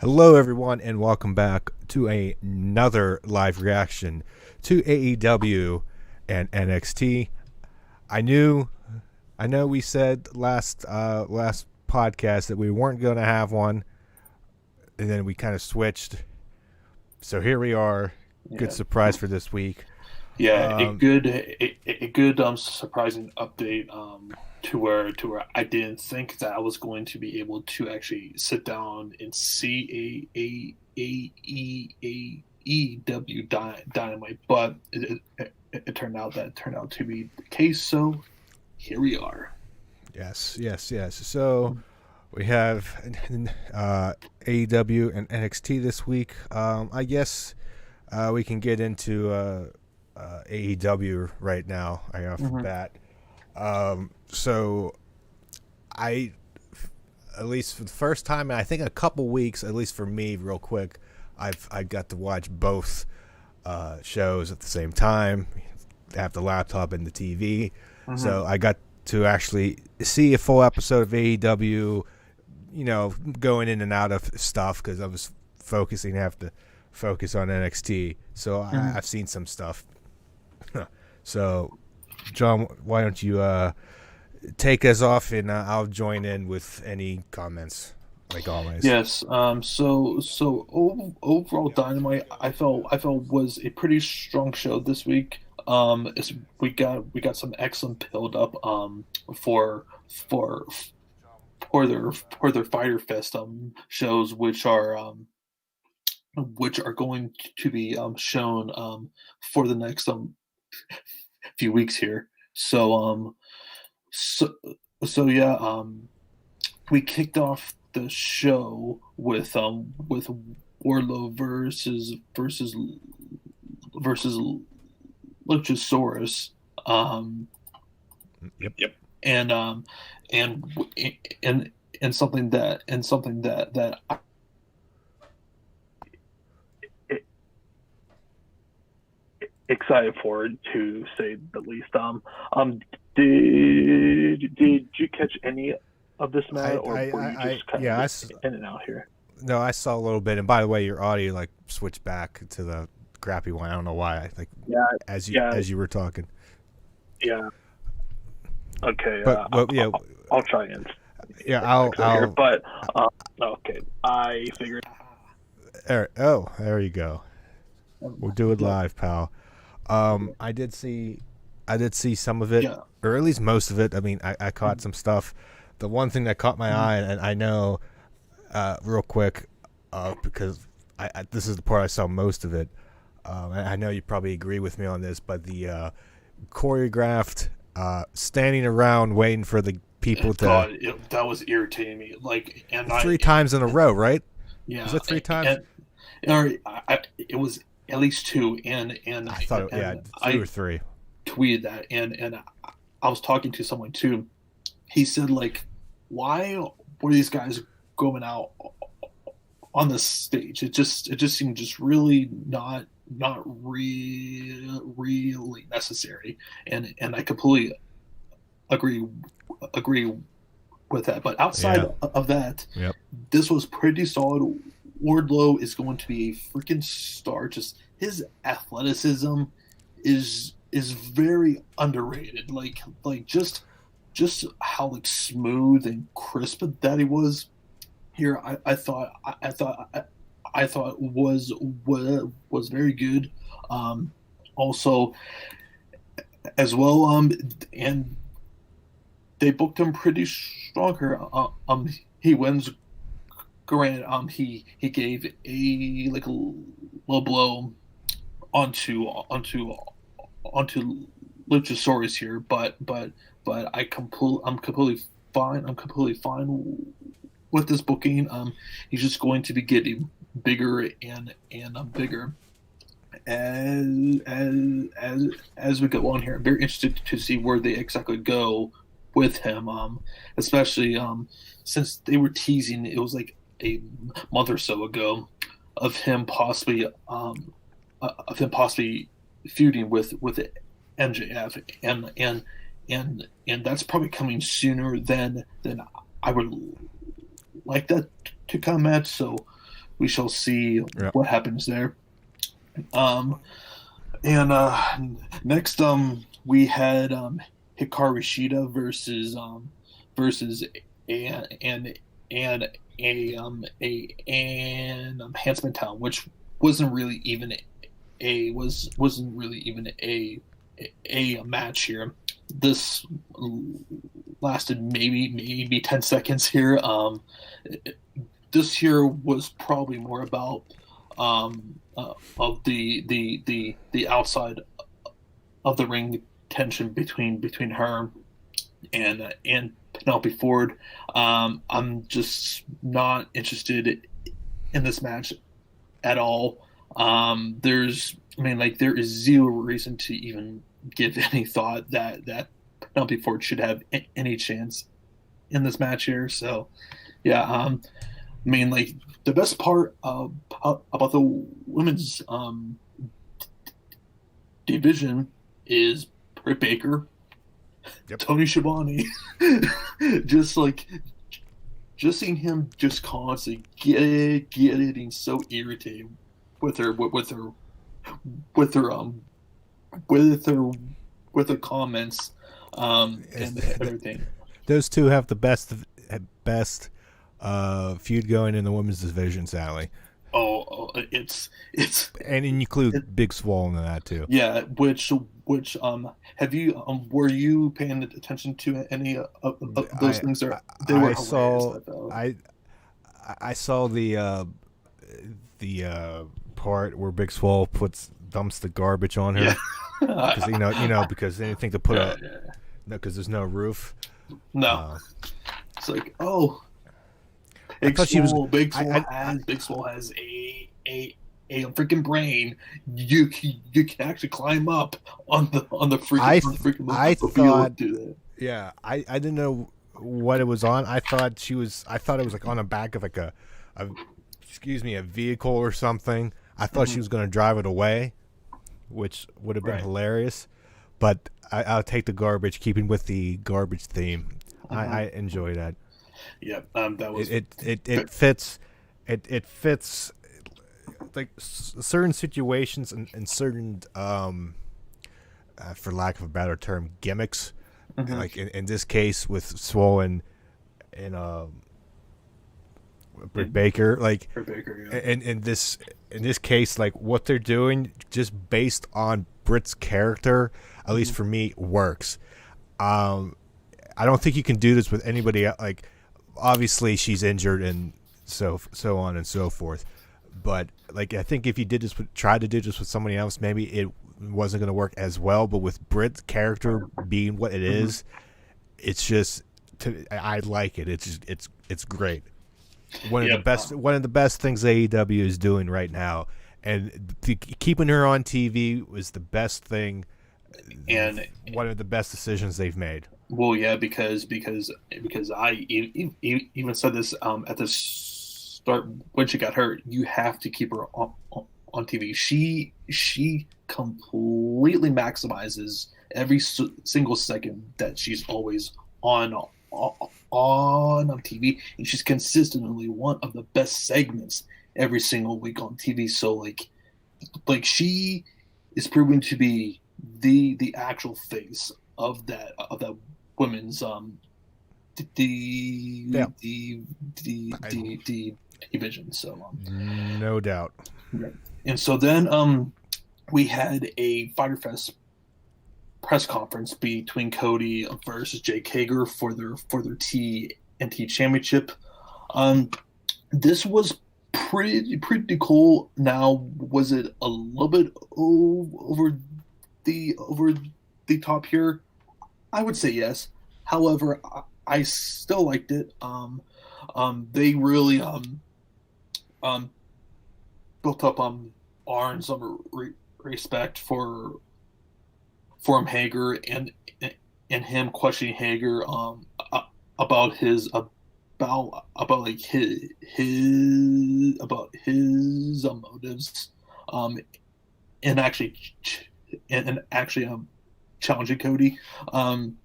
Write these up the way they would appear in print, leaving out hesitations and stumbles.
Hello, everyone, and welcome back to another live reaction to AEW and NXT. I know we said last podcast that we weren't going to have one, and then we kind of switched. So here we are. Good Yeah, surprise for this week. yeah, Um, a good surprising update to where I didn't think that I was going to be able to actually sit down and see AEW Dynamite, but it turned out to be the case. So here we are. yes. So we have AEW and NXT this week. I guess we can get into AEW right now, right off the Hmm. bat. So I, at least for the first time in I think a couple weeks, at least for me, real quick, I got to watch both shows at the same time. Have the laptop and the TV, Hmm. so I got to actually see a full episode of AEW. You know, going in and out of stuff because I was have to focus on NXT. So Hmm. I've seen some stuff. So, John, why don't you take us off, and I'll join in with any comments, like always. Yes. Overall, Dynamite, I felt was a pretty strong show this week. We got some excellent build up for for for their Fighter Fest shows, which are going to be shown for the next few weeks here. So so yeah, we kicked off the show with Warlow versus Luchasaurus, um, Yep. and and and and something that I excited for, to say the least. Um, did you catch any of this, Matt, or were you just kind of Yeah, getting in and out here? no, I saw a little bit. And by the way, your audio like switched back to the crappy one. I don't know why. Like Yeah, yeah, as you were talking, yeah. Okay, but yeah, I'll try and yeah. fix it here. But okay, I figured. There you go. We'll do it Yeah, live, pal. I did see some of it, yeah. or at least most of it. I mean, I caught some stuff. The one thing that caught my Mhm. eye, and I know, real quick, because this is the part I saw most of it. And I know you probably agree with me on this, but the choreographed standing around waiting for the people to God, that was irritating me. Like, and I, three times in a row, right? Was yeah, it three times? and or it was at least two, I thought, yeah, and two or I three. tweeted that, and I was talking to someone too. He said, like, why were these guys going out on the stage? It just seemed just really not really necessary, and I completely agree agree with that. But outside Yeah. of that, Yep. this was pretty solid. Wardlow is going to be a freaking star. Just his athleticism is very underrated. Like just how like smooth and crisp that he was here. I thought was very good. Also as well. And they booked him pretty strong here. He wins. Granted, he gave a like a low blow onto Luchasaurus here, but I'm completely fine. I'm completely fine with this booking. He's just going to be getting bigger and bigger as we go on here. I'm very interested to see where they exactly go with him. Especially since they were teasing, it was like a month or so ago of him possibly feuding with MJF, and that's probably coming sooner than I would like that to come at. we shall see Yep. what happens there. Um, and next, we had Hikaru Shida versus and and Handsome Town, which wasn't really even wasn't really even a match here. This lasted maybe 10 seconds here. This here was probably more about of the outside of the ring tension between her and Penelope Ford. I'm just not interested in this match at all. There is zero reason to even give any thought that Penelope Ford should have any chance in this match here. So, yeah, the best part about the women's division is Britt Baker, Yep. Tony Schiavone, just just seeing him just constantly getting so irritated with her with her with her with her comments and everything. Those two have the best feud going in the women's division, Sally. It's And include Big Swole in that too. yeah. Which have you were you paying attention to any of those things? They were hilarious. I saw the part where Big Swole dumps the garbage on her because because anything to put up because there's no roof. No, it's like I thought she was. Big Swole has a freaking brain. You can actually climb up on the freaking. I thought. Yeah, I didn't know what it was on. I thought it was like on the back of like a vehicle or something. I thought she was going to drive it away, which would have been hilarious. But I'll take the garbage, keeping with the garbage theme. I enjoy that. Yeah, that was it fits. It fits like certain situations and certain for lack of a better term, gimmicks. Like in this case with Swollen and Britt Baker, like Britt Baker, and in this case, like what they're doing just based on Britt's character, at least for me, works. I don't think you can do this with anybody else. Like obviously she's injured and so on and so forth, but like I think if you tried to do this with somebody else, maybe it wasn't going to work as well. But with Britt's character being what it is, it's just I like it. It's great. One of the best things AEW is doing right now, and keeping her on TV was the best thing, and one of the best decisions they've made. Well, yeah, because I even said this at the start when she got hurt. You have to keep her on TV. She completely maximizes every single second that she's always on TV, and she's consistently one of the best segments every single week on TV. So like she is proving to be the actual face of that women's the division. So no doubt. And so then we had a Fyter Fest press conference between Cody versus Jake Hager for their TNT championship. This was pretty cool. Now, was it a little bit over the top here? I would say yes. However, I still liked it. They really built up Arn's respect for Hager and him questioning Hager about his motives and actually challenging Cody and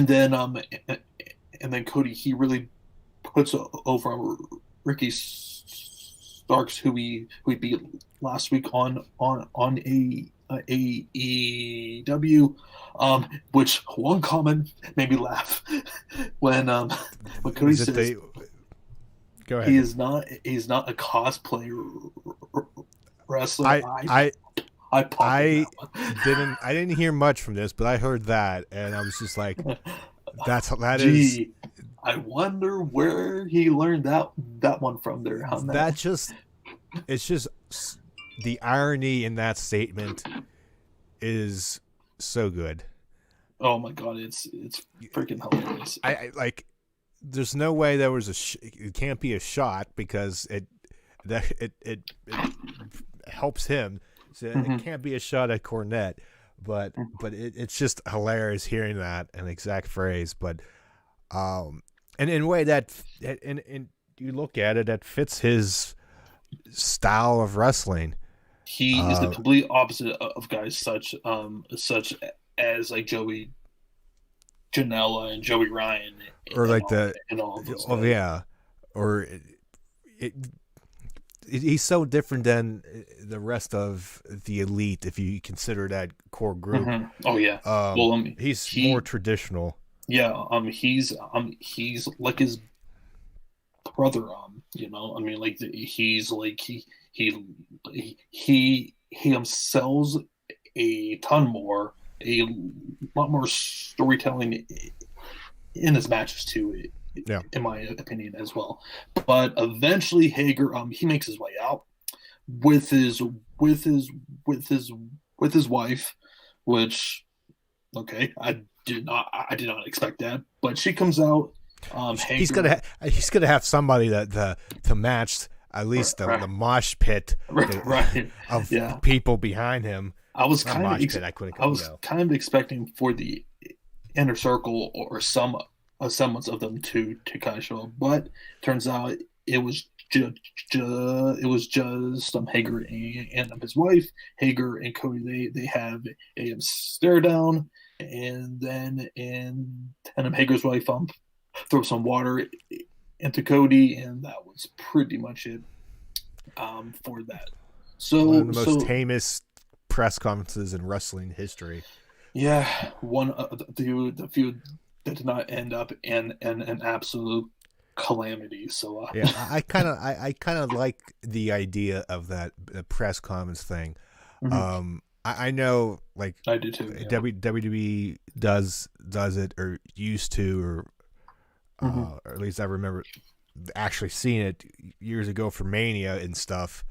then Cody, he really puts over Ricky Starks, who we beat last week on AEW. Which one comment made me laugh when Cody Was it says the? Go he ahead. is not a cosplayer wrestler. I I I popped at I that I didn't hear much from this, but I heard that, and I was just like, one. that is Gee, I wonder where he learned that one from there on that that. just it's just the irony in that statement is so good. Oh my god, it's freaking hilarious. I like. There's no way there was it can't be a shot because it helps him. So it Mhm. can't be a shot at Cornette, but it's just hilarious hearing that an exact phrase. But and in a way that and you look at it, that fits his style of wrestling. He is the Uh, complete opposite of guys such as like Joey Janela and Joey Ryan or and like all the and all of those oh guys. yeah, or it, he's so different than the rest of the elite if you consider that core group. Oh yeah. Well, He's more traditional. he's like his brother. Like he's like he sells a ton more, a lot more storytelling in his matches too, Yeah, in my opinion as well. But eventually, Hager he makes his way out with his with his with his with his wife, which okay, I did not expect that, but she comes out. Hager, he's gonna have somebody that to match at least the right, mosh pit right, right, of yeah. people behind him. I was Not kind of mosh pit. I couldn't. I was No. kind of expecting for the inner circle or some a semblance of them to kind of show up, but turns out it was it was just Hager and his wife. Hager and Cody they have a stare down, and then Hager's wife throw some water into Cody, and that was pretty much it for that. One of So the most so famous press conferences in wrestling history. yeah, one the feud that did not end up in an absolute calamity. So Yeah, I kind of like the idea of that the press conference thing. mhm, I know like I do too. Yeah. WWE does it or used to Hmm. or at least I remember actually seeing it years ago for Mania and stuff,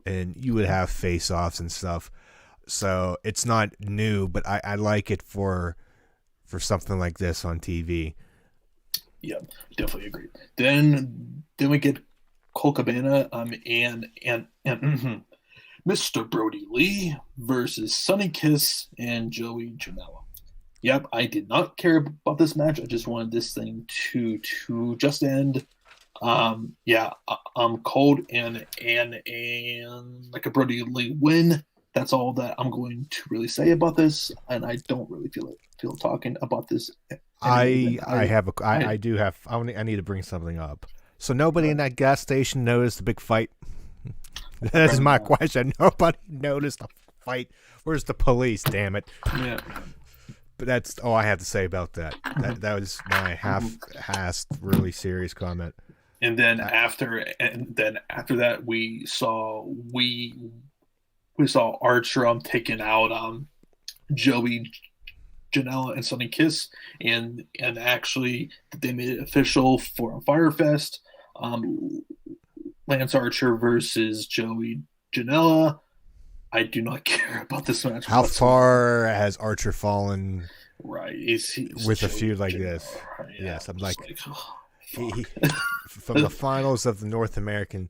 and you would have face offs and stuff. So it's not new, but I like it for something like this on TV. Yeah, definitely agree. Then we get Cole Cabana and Mr. Brody Lee versus Sonny Kiss and Joey Janela. Yep, I did not care about this match. I just wanted this thing to just end. Yeah, cold and like a Brody Lee win. That's all that I'm going to really say about this, and I don't really feel talking about this anymore. Than I I do have I need to bring something up. So nobody in that gas station noticed the big fight. That is apparently my not. question. Nobody noticed the fight. Where's the police? Damn it! Yeah. But that's all I have to say about that. That was my half-assed, really serious comment. I, And then after that, we saw Archer taking out Joey Janela and Sonny Kiss, and actually they made it official for Firefest. Um, Lance Archer versus Joey Janela. I do not care about this match how whatsoever. far has Archer fallen Right? He's with a Joey feud like this? Janela. Right? Yeah. Yes, I'm Just like like oh, he fuck. from the finals of the North American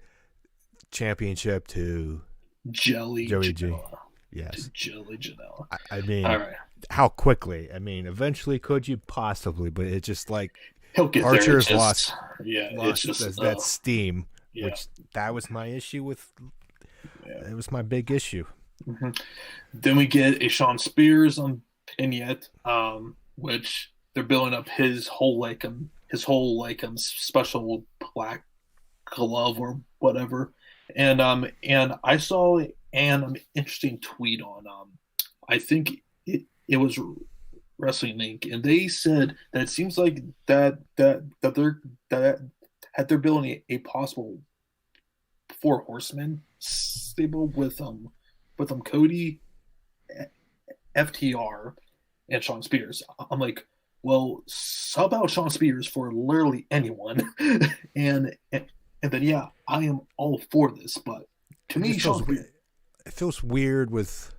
Championship to Jelly Joey G. Janela to Yes, Jelly Janela. I All mean, right. how quickly? I mean, eventually, could you possibly? But it's just like He'll get there. It's Archer's just yeah, it's lost just that steam, yeah, which that was my issue with. yeah. It was my big issue. Hmm. Then we get a Sean Spears on Vignette, which they're building up his whole like special black glove or whatever, and I saw an interesting tweet on I think it was Wrestling Inc. and they said that it seems like they're building a possible four horsemen stable with Cody, FTR, and Sean Spears. I'm like, well, sub out Sean Spears for literally anyone, and then yeah, I am all for this. But to It me, just Sean Spears, it feels weird with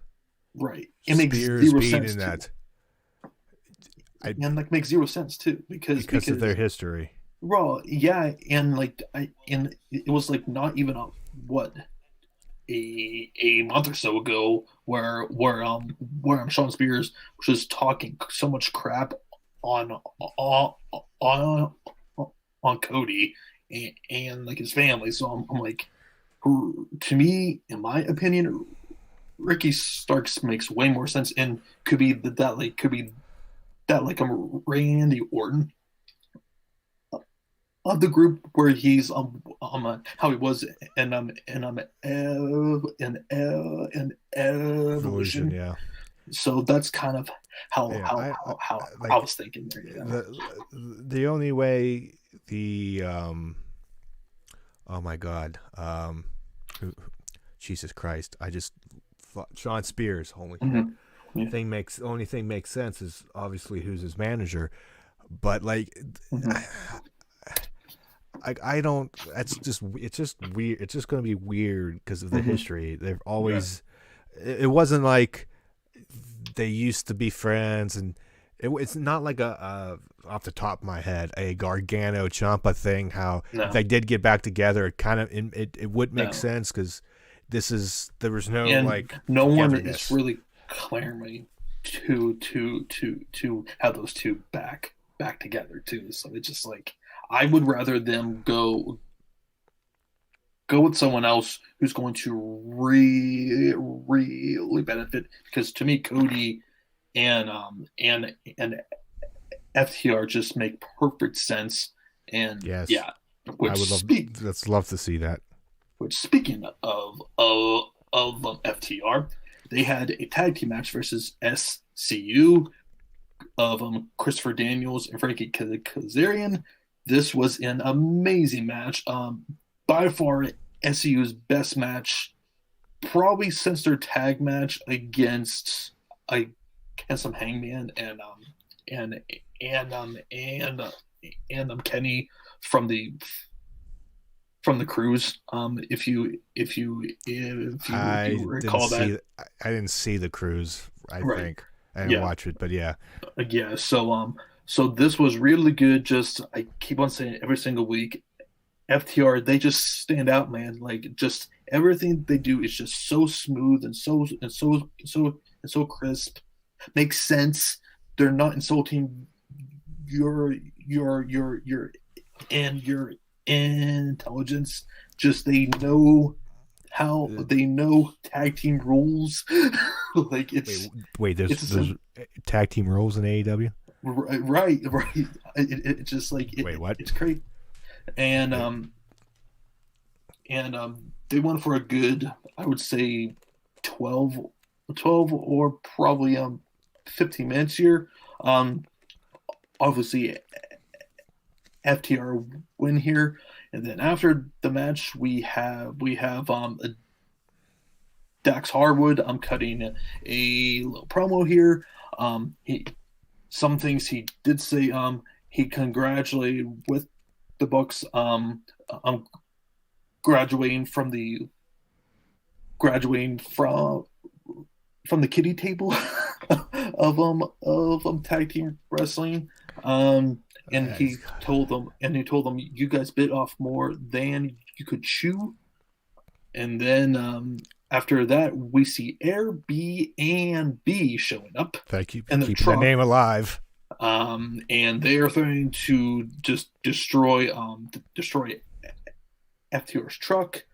right? It makes Spears zero being sense in too, that. and like makes zero sense too Because of their history. raw, yeah, and like and it was like not even a what a month or so ago where Sean Spears was just talking so much crap on on on, on Cody and like his family. So I'm like, to me, in my opinion, Ricky Starks makes way more sense and could be that like a Randy Orton of the group where he's how he was in Evolution, Evolution. yeah. So that's kind of Yeah, I like was thinking there. the only way the oh my god, who, Jesus Christ, I just Sean Spears. Holy Mm-hmm. Yeah. only thing makes sense is obviously who's his manager, but like Mm-hmm. I don't. It's just weird. It's just going to be weird because of the Mm-hmm. history. They've Yeah. always. It wasn't like they used to be friends, and it's not like a off the top of my head a Gargano Ciampa thing. How if No. they did get back together, it kind of it would make No. sense because there was no And like no one is togetherness. really clamoring to have those two back together too. So it's just like I would rather them go with someone else who's going to really benefit because to me Cody and FTR just make perfect sense and Yes, yeah, I which would love. speak Let's love to see that. which speaking of FTR, they had a tag team match versus SCU of Christopher Daniels and Frankie Kazarian. This was an amazing match. By far SCU's best match, probably since their tag match against some Hangman and and Kenny from the cruise. If you recall that, I didn't see the cruise. I right? think I didn't Yeah, watch it, but yeah. yeah. So this was really good. Just I keep on saying it every single week. FTR, they just stand out, man. Like just everything they do is just so smooth and so crisp. Makes sense. They're not insulting your your intelligence. Just Uh, they know tag team rules. Like Wait. it's There's tag team roles in AEW. right. It's just like Wait, what? it's great. And Wait, they went for a good, I would say 12, 12 or probably 15 minutes here. Um, Obviously FTR win here, and then after the match we have Dax Harwood. I'm cutting a little promo here. He some things he did say. He congratulated with the Bucks. I'm graduating from the kiddie table of tag team wrestling. And he told them you guys bit off more than you could chew. And then after that we see Airbnb showing up thank you for in the keeping the truck. name alive. And they are trying to just destroy FTR's truck,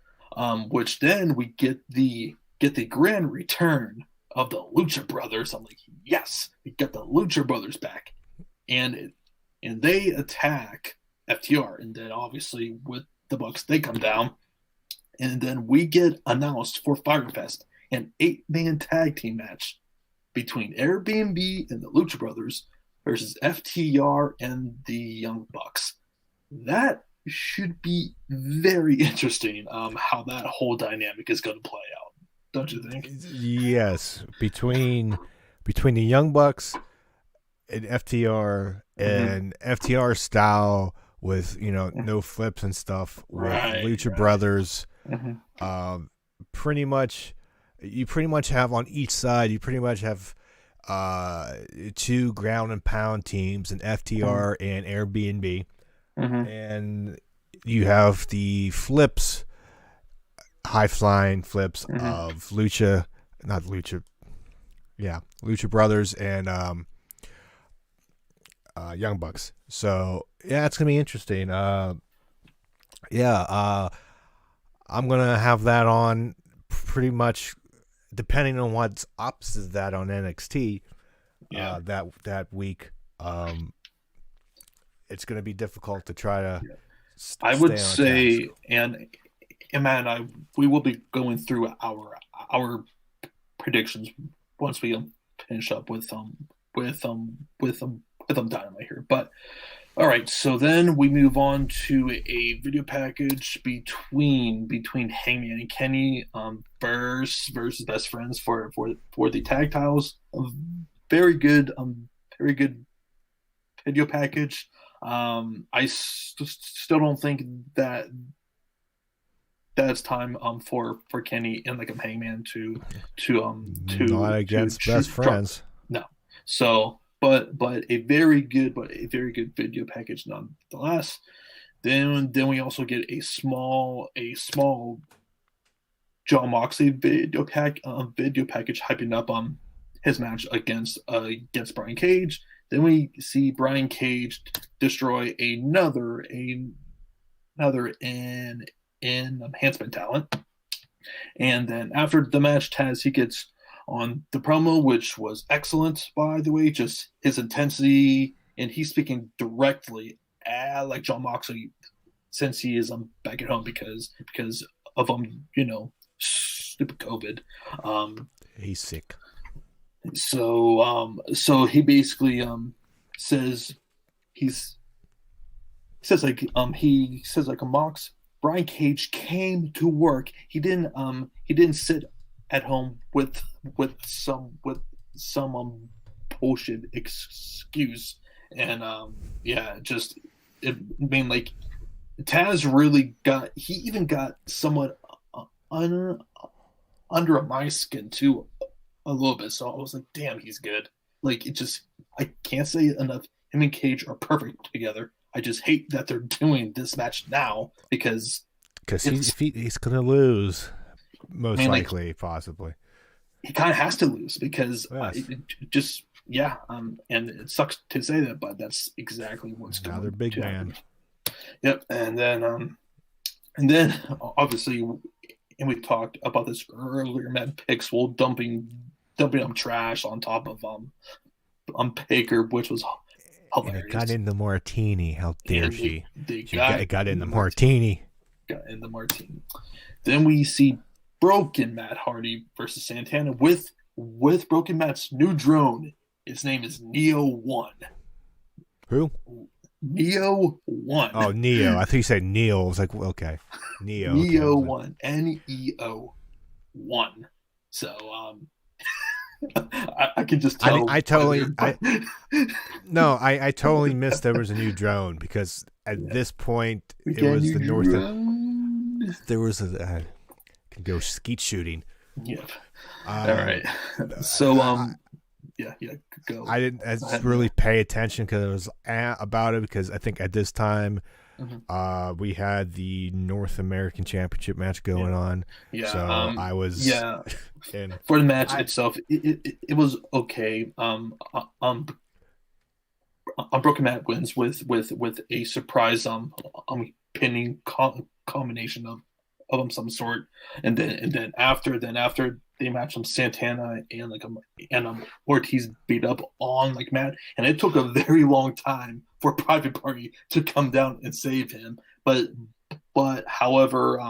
which then we get the grand return of the Lucha Brothers. I'm like, yes, we get the Lucha Brothers back, and they attack FTR, and then obviously with the Bucks they come down, and then we get announced for Fyre Fest an 8-man tag team match between Airbnb and the Lucha Brothers versus FTR and the Young Bucks. That should be very interesting. How that whole dynamic is going to play out, don't you think? Yes, between the Young Bucks and FTR and FTR style with no flips and stuff with Lucha Brothers. Pretty much have on each side. You pretty much have 2 ground and pound teams, an FTR and Airbnb, and you have the flips, high flying flips of Lucha Brothers and Young Bucks. So yeah, it's gonna be interesting. I'm gonna have that on pretty much, depending on what's opposite that on NXT. That week. It's gonna be difficult to try to. I would say, and man, we will be going through our predictions once we finish up with Dynamite here. But all right, so then we move on to a video package between Hangman and Kenny versus Best Friends for the tag titles. Very good video package. I still don't think that it's time for Kenny and like a Hangman to not against Best Friends. No. So but a very good video package nonetheless. Then we also get a small John Moxley video package hyping up his match against Brian Cage. Then we see Brian Cage destroy another enhancement talent. And then after the match, Taz, he gets on the promo, which was excellent, by the way, just his intensity, and he's speaking directly like John Moxley, since he is back at home because of stupid COVID. He's sick. So he basically says Mox, Brian Cage came to work. He didn't sit at home with some bullshit excuse. And like Taz really got somewhat under my skin too a little bit. So I was like, damn, he's good. Like, I can't say it enough. Him and Cage are perfect together. I just hate that they're doing this match now because he's gonna lose, most likely, possibly. He kind of has to lose because and it sucks to say that, but that's exactly what's going on. Another big man. Yep, and then obviously, and we talked about this earlier, Matt Pixel dumping trash on top of Baker, which was hilarious. And it got in the martini. How dare she? It got in the martini. Got in the martini. Then we see Broken Matt Hardy versus Santana with Broken Matt's new drone. His name is Neo 1. Who? Neo 1. Oh, Neo. I thought you said Neil. I was like, well, okay. Neo. Neo 1. Neo 1. So, I can just tell. I totally missed there was a new drone because at this point it was the North. There was can go skeet shooting. Yep. All right. So go. I didn't really pay attention because it was about it because I think at this time we had the North American Championship match going on. Yeah. So I was for the match itself, it was okay. Broken Matt wins with a surprise pinning combination of some sort, and then after they matched Santana and Ortiz beat up on Matt, and it took a very long time for Private Party to come down and save him. But however,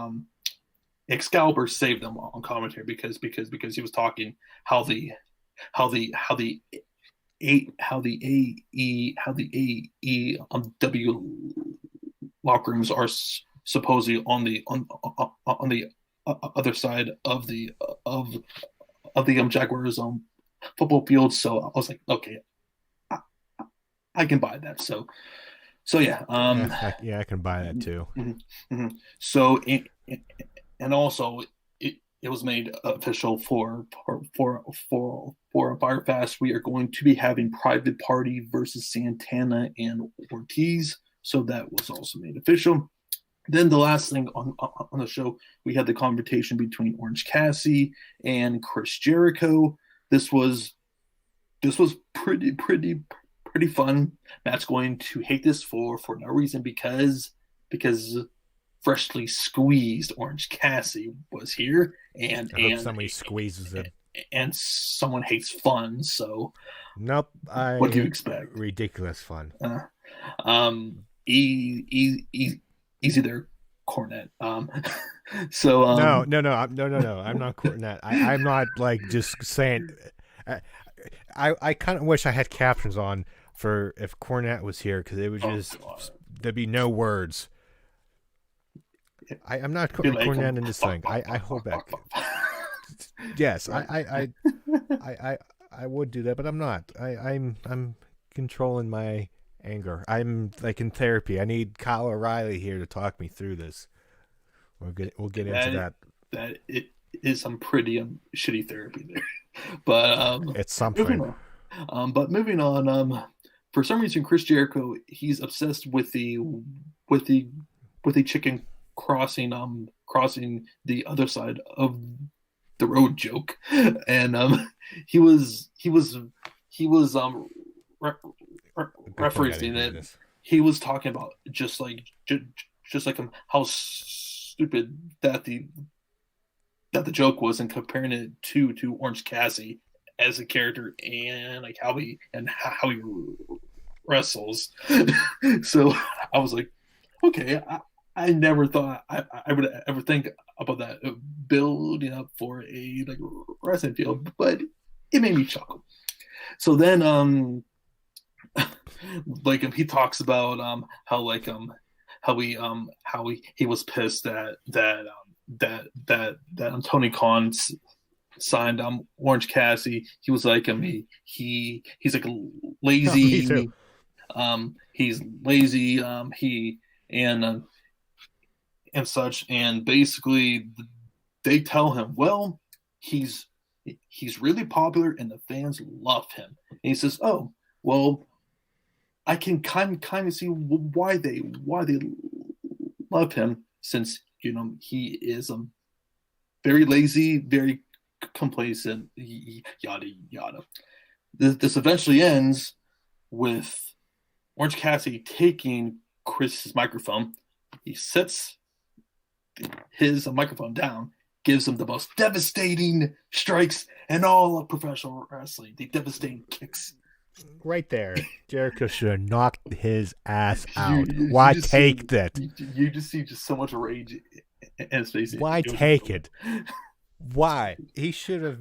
Excalibur saved them on commentary because he was talking how the how the AEW locker rooms are supposedly on the other side of the Jaguars football field. So I was like, okay, I, I can buy that. So yeah, I can buy that too. mm-hmm. So and also it was made official for Firefest. We are going to be having Private Party versus Santana and Ortiz. So that was also made official. Then the last thing on the show, we had the confrontation between Orange Cassidy and Chris Jericho. This was pretty fun. Matt's going to hate this for no reason because freshly squeezed Orange Cassidy was here, and I hope somebody squeezes it. And someone hates fun. So nope. What do you expect? Ridiculous fun. Easy there, Cornette. So no. I'm not Cornette. I'm not like just saying. I kind of wish I had captions on for if Cornette was here, because it would just there'd be no words. I'm not Cornette in this thing. I hold back. Yes, I would do that, but I'm not. I'm controlling my anger. I'm like in therapy. I need Kyle O'Reilly here to talk me through this. We'll get into that. That it is some pretty shitty therapy there, but it's something. Moving on. For some reason, Chris Jericho, he's obsessed with the chicken crossing the other side of the road joke, and he was referencing it. He was talking about just like how stupid that the joke was, and comparing it to Orange Cassidy as a character, and like how he wrestles. So I was like, okay, I never thought I would ever think about that building up for a like wrestling field, but it made me chuckle. So then like he talks about how he was pissed that Tony Khan signed Orange Cassidy. He was like he's like lazy. He's lazy. He and such, and basically they tell him, well, he's really popular and the fans love him. And he says, oh, well, I can kind of see why they love him, since he is very lazy, very complacent, yada yada. This eventually ends with Orange Cassidy taking Chris's microphone. He sets his microphone down, gives him the most devastating strikes in all of professional wrestling. The devastating kicks. Right there, Jericho should have knocked his ass out. Why take that? You just see so much rage in his face. Why take it? Why? He should have,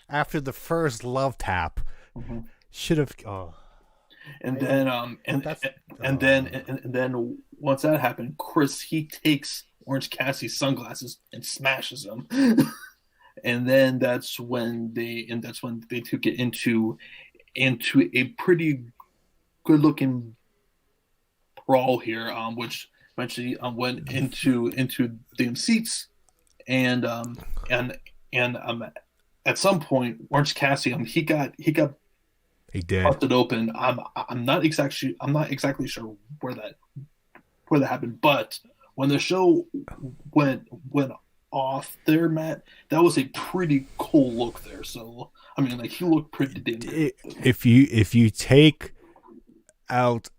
after the first love tap, should have. Oh. And then once that happened, Chris, he takes Orange Cassidy's sunglasses and smashes them. And then that's when they took it into a pretty good looking brawl here, which eventually went into the seats, and at some point Orange Cassidy he did busted open. I'm not exactly sure where that happened, but when the show went off there, Matt, that was a pretty cool look there. So I mean, like, he looked pretty damn good. If you take out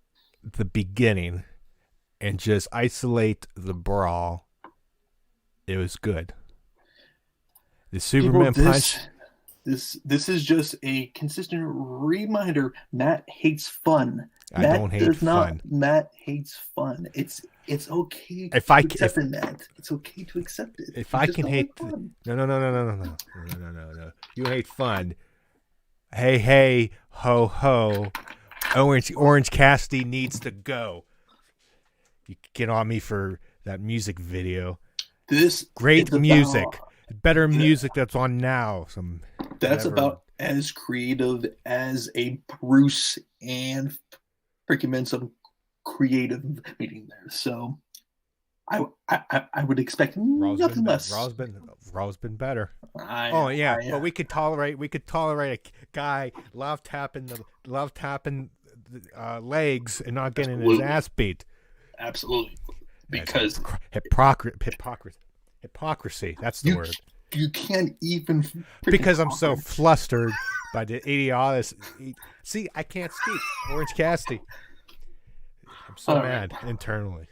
the beginning and just isolate the brawl, it was good. The Superman punch. This is just a consistent reminder. Matt hates fun. I don't hate fun. Matt hates fun. It's It's okay If to I accept it, Matt. It's okay to accept it. if You I just can don't like hate fun. no. You hate fun. Hey, ho ho. Orange Cassidy needs to go. You get on me for that music video. This Great is about music. Better music that's on now. Some that's whatever. about as creative as a Bruce and freaking Mensa creative meeting there. So I would expect nothing less. Raw's been better. I Oh yeah, I but we could tolerate a guy love tapping legs and not getting his absolutely ass beat. absolutely That's because hypocrisy. That's the you word. you can't even freaking Because I'm so conquer. flustered by the idiocy. See, I can't speak. Orange Cassidy. I'm so All right. mad internally.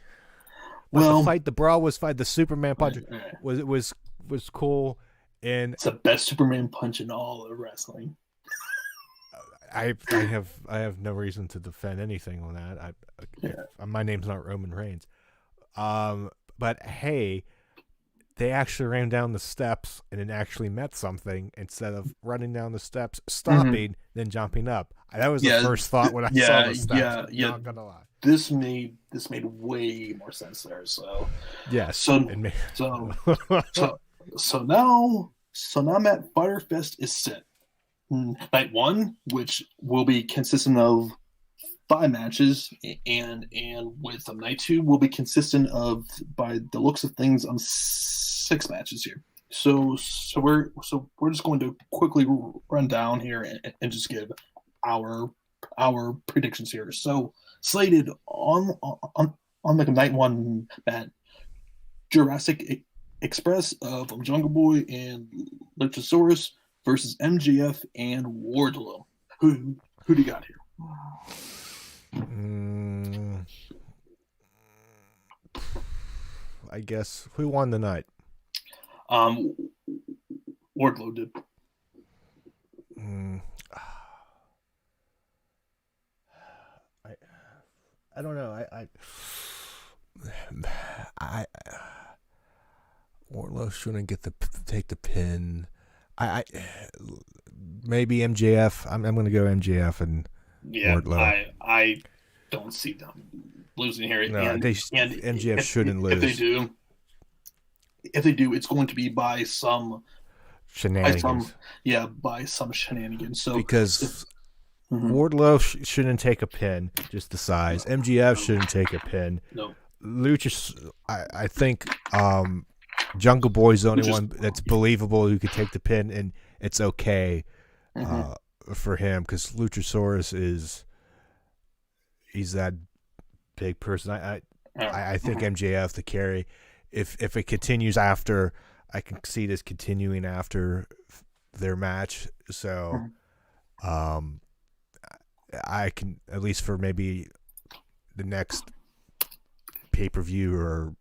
But Well, the brawl was fight. The Superman punch uh, was cool, and it's the best Superman punch in all of wrestling. I have no reason to defend anything on that. Yeah. My name's not Roman Reigns. But hey, they actually ran down the steps and it actually met something instead of running down the steps, stopping, then jumping up. That was the first thought when I saw the steps. Not gonna lie. This made way more sense there. So Yes. so so now Matt Firefest is set. Night one, which will be consistent of 5 matches, and with night two will be consistent of, by the looks of things, 6 matches here. So we're just going to quickly run down here and just give our predictions here. So slated on the night one, Matt, Jurassic Express of Jungle Boy and Luchasaurus versus MJF and Wardlow. Who do you got here? I guess who won the night? Wardlow did. I don't know. I Wardlow shouldn't take the pin. I maybe MJF. I'm going to go MJF and Wardlow. I don't see them losing here. No, MJF shouldn't lose. If they do, it's going to be by some shenanigans. By some shenanigans. So because Wardlow shouldn't take a pin, just the size. MJF shouldn't take a pin. No. Lucha, I think Jungle Boy's the only one that's believable who could take the pin, and it's okay for him because Luchasaurus he's that big person. I think MJF the carry. If it continues after, I can see this continuing after their match. So, I can, at least for maybe the next pay-per-view or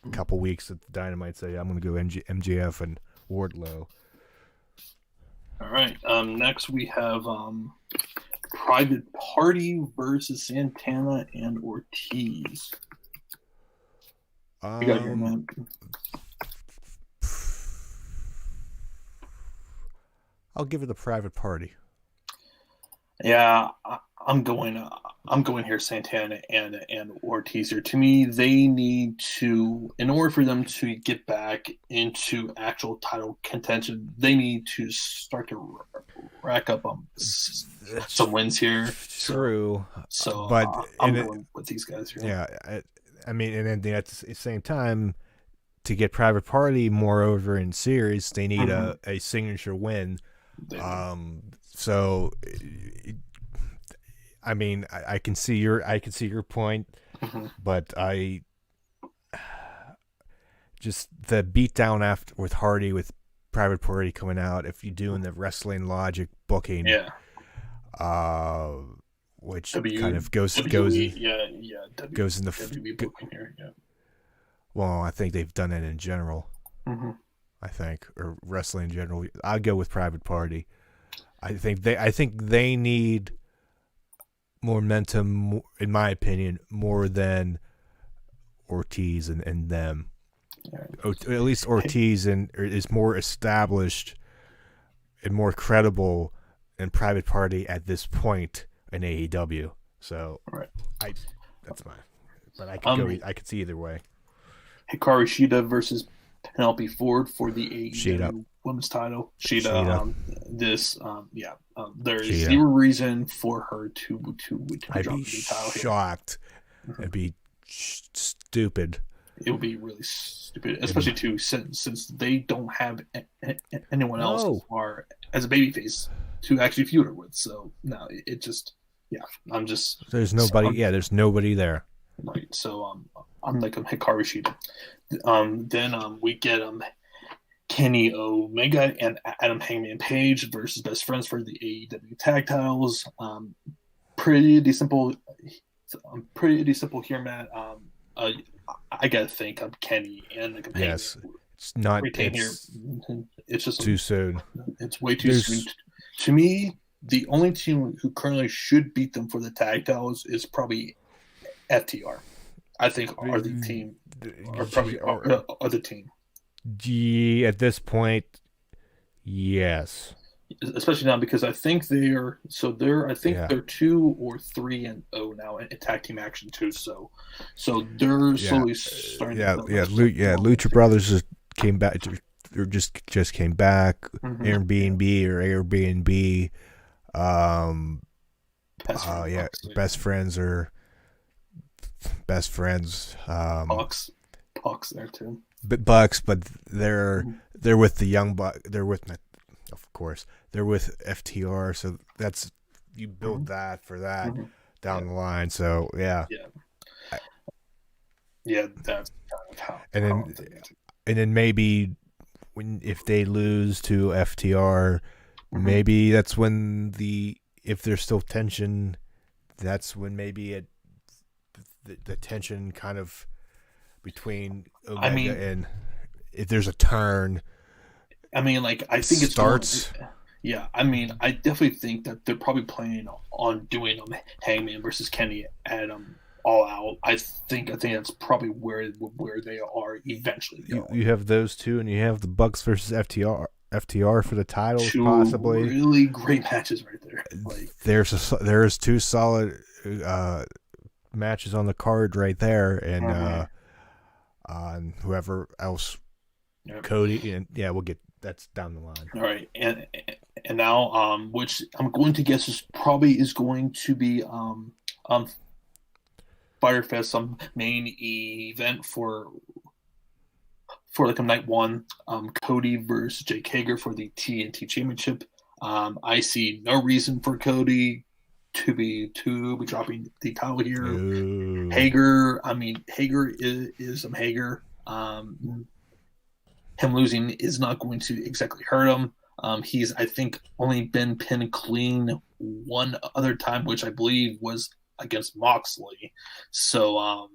a couple weeks at Dynamite, say I'm going to go MJF and Wardlow. All right. Next we have Private Party versus Santana and Ortiz. You got your man. I'll give it a Private Party. Yeah, I'm going here, Santana and Ortiz here. To me, they need to, in order for them to get back into actual title contention, they need to start to rack up some wins here. True. But I'm going with these guys here. Yeah, I mean, and then at the same time, to get Private Party more over in series, they need a signature win. So, I mean, I can see your point, but I just the beatdown after with Hardy with Private Party coming out. If you're doing the Wrestling Logic booking, which kind of goes in the WB booking here. Yeah. Well, I think they've done it in general. I think, or wrestling in general. I'd go with Private Party. I think they need more momentum, in my opinion, more than Ortiz and them. Yeah. At least Ortiz is more established and more credible in Private Party at this point in AEW. So Right. that's my. But I could go. I could see either way. Hikaru Shida versus Penelope Ford for the AEW Shida. Women's title. Shida. There is Shida. zero reason for her to I'd drop be the title shocked. here. It'd be stupid. It would be really stupid, especially too since they don't have anyone else as far as a babyface to actually feud her with. So no, it just I'm just there's nobody. There's nobody there. Right. So I'm like Hikaru Shida. Then we get Kenny Omega and Adam Hangman Page versus Best Friends for the AEW tag titles. Pretty simple here, Matt. I gotta think Kenny and the companion. Yes, it's not. It's just too soon. It's way too soon. To me, the only team who currently should beat them for the tag titles is probably FTR. I think are the team, or probably are the team. At this point, yes. Especially now because I think they're 2 or 3-0 now in tag team action too. So they're slowly starting. Lucha Brothers just came back. Or just came back. Mm-hmm. Airbnb. Best friends. Bucks there too. But they're with the young buck. They're with, of course, they're with FTR. So that's you build that for that down the line. So that's kind of how. And then maybe if they lose to FTR, maybe that's when if there's still tension, that's when maybe the tension kind of between Omega and if there's a turn. I mean, I think it starts. I definitely think that they're probably planning on doing Hangman versus Kenny at All Out. I think that's probably where they are eventually. You have those two, and you have the Bucks versus FTR for the titles, two possibly. Really great matches right there. There's two solid matches on the card right there, and whoever else, Cody, and we'll get that's down the line. All right, and now which I'm going to guess is going to be Firefest main event for night one. Cody versus Jake Hager for the TNT Championship. I see no reason for Cody to be dropping the title here. Ooh. Hager is Hager. Him losing is not going to exactly hurt him. He's, I think, only been pinned clean one other time, which I believe was against Moxley. So,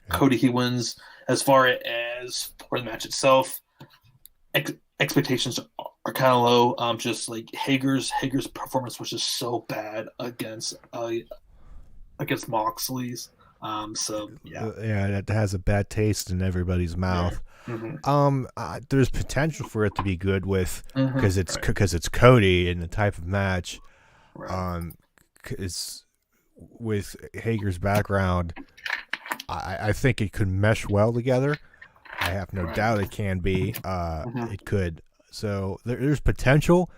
Cody, he wins. As far as for the match itself, expectations are kind of low. Just like Hager's performance was just so bad against Moxley's. That has a bad taste in everybody's mouth. There's potential for it to be good because it's Cody in the type of match. It's with Hager's background. I think it could mesh well together. I have no doubt it can be. It could. So there's potential,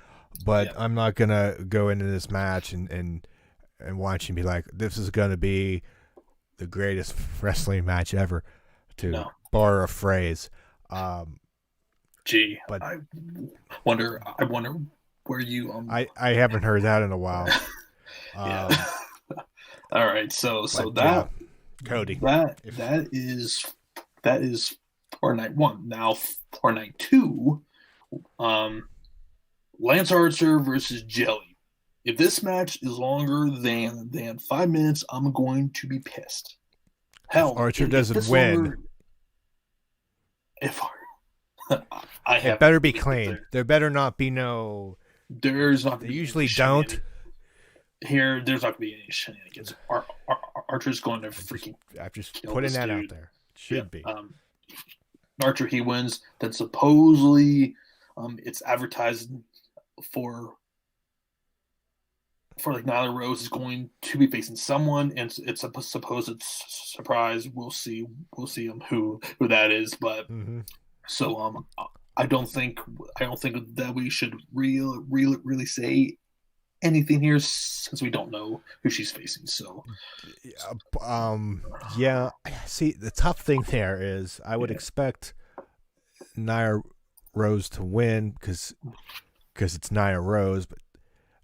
but I'm not gonna go into this match and watch and be like, this is gonna be the greatest wrestling match ever, to borrow a phrase. But I wonder where you. I haven't heard that in a while. All right, so Cody. That is for night one. Now for night two, Lance Archer versus Jelly. If this match is longer than 5 minutes, I'm going to be pissed. Hell, if Archer doesn't win, it better be clean. There better not be no. There's not. They usually don't. Here, there's not going to be any shenanigans. Archer's going to freaking I'm just kill putting this that dude. out there. Should be. Archer, he wins. Then supposedly, it's advertised for like Nyla Rose is going to be facing someone, and it's a supposed surprise. We'll see who that is, but so I don't think that we should really say anything here since we don't know who she's facing. So yeah. See, the tough thing there is I would expect Nia Rose to win because it's Nia Rose,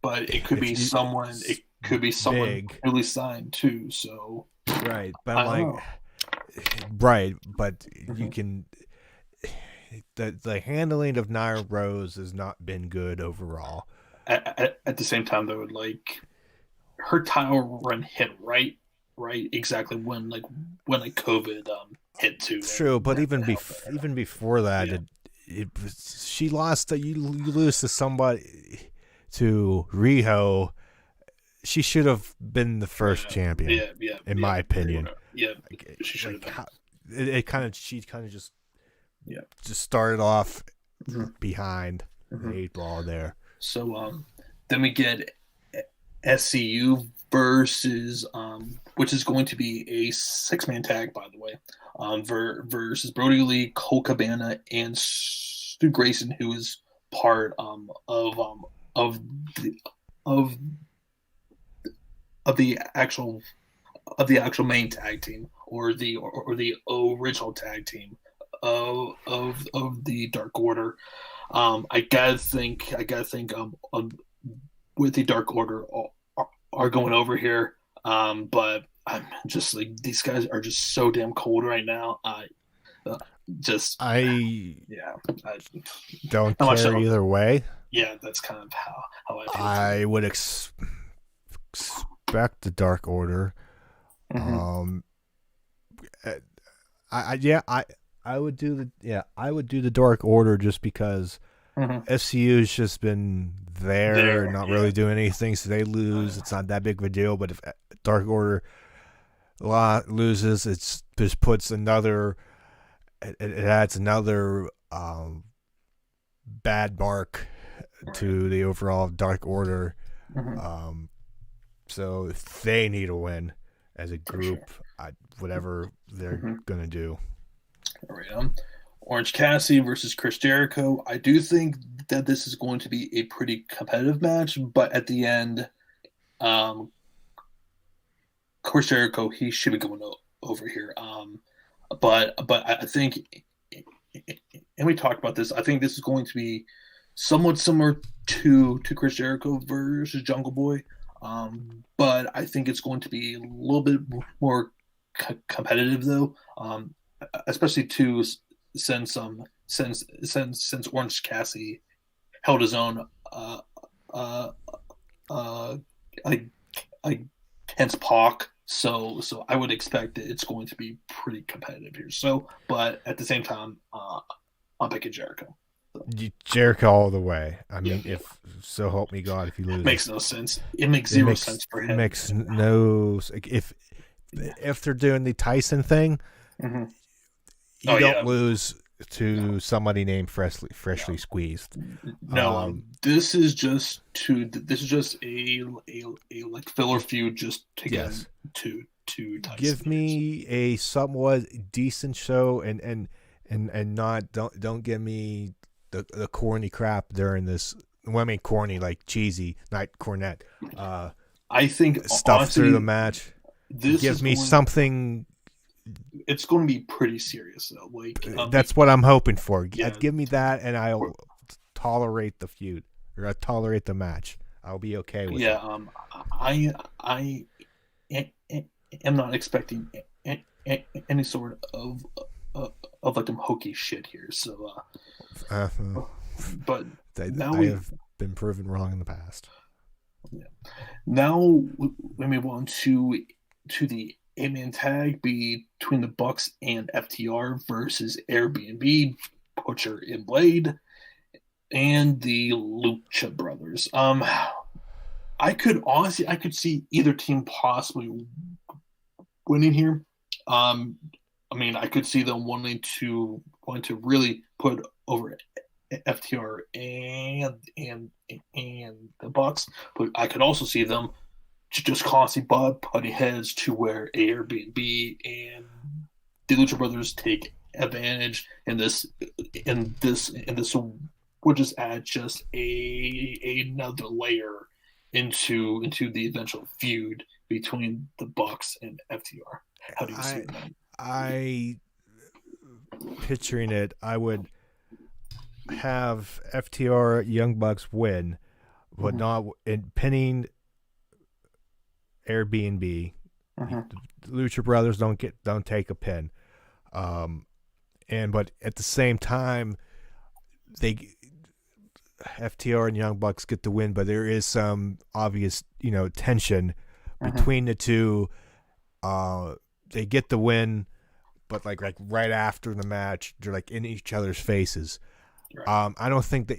but it could be someone. It could be someone big. newly signed too. So right, but I'm like, right, but you can. The handling of Nia Rose has not been good overall. At the same time, though, like her title run hit right exactly when COVID hit too. True, but even before that, she lost. You lose to somebody, to Riho. She should have been the first champion. In my opinion. Yeah, she should have been. She kind of just started off behind the 8 ball there. So then we get SCU versus which is going to be a 6-man tag, by the way, versus Brody Lee, Cole Cabana, and Stu Grayson, who is part of the actual main tag team, or the original tag team of the Dark Order. I gotta think with the Dark Order are going over here, but I'm just like, these guys are just so damn cold right now. I don't care either way. Yeah, that's kind of how I feel. I would expect the Dark Order. I would do the Dark Order just because SCU's just been there not really doing anything, so they lose. It's not that big of a deal, but if Dark Order loses, it just puts another, it adds another bad mark to the overall Dark Order. So if they need a win as a group, whatever they're gonna do. All right, Orange Cassidy versus Chris Jericho. I do think that this is going to be a pretty competitive match, but at the end, Chris Jericho, he should be going over here. But I think, and we talked about this, I think this is going to be somewhat similar to Chris Jericho versus Jungle Boy. But I think it's going to be a little bit more competitive, though. Especially since Orange Cassidy held his own against Pac, so I would expect that it's going to be pretty competitive here. So, but at the same time, I'm picking Jericho. So. Jericho all the way. I mean, if so help me God, if you lose, it makes no sense. It makes zero sense for him. It makes no. If they're doing the Tyson thing. You don't lose to somebody named freshly squeezed. No, this is just a like filler feud just to get to Tyson. Give me a somewhat decent show and not don't give me the corny crap during this. Well, I mean corny like cheesy, not cornet. I think stuff honestly, through the match. Give me something. It's going to be pretty serious, though. Like that's what I'm hoping for. Give me that, and I'll tolerate the feud, or I'll tolerate the match. I'll be okay with it. I am not expecting any sort of like them hokey shit here. So, but I have been proven wrong in the past. Yeah. Now we move on to the 8-man tag between the Bucks and FTR versus Airbnb, Butcher and Blade, and the Lucha Brothers. I could see either team possibly winning here. I mean, I could see them wanting to really put over FTR and the Bucks, but I could also see them just constantly butting heads to where Airbnb and the Lucha Brothers take advantage, and this would just add just another layer into the eventual feud between the Bucks and FTR. How do you see that? I picturing it, I would have FTR Young Bucks win, but Mm-hmm. not in pinning Airbnb. Mm-hmm. The Lucha Brothers don't take a pin, and but at the same time, they FTR and Young Bucks get the win, but there is some obvious tension Mm-hmm. between the two. They get the win, but like right after the match, they're like in each other's faces. Right. I don't think that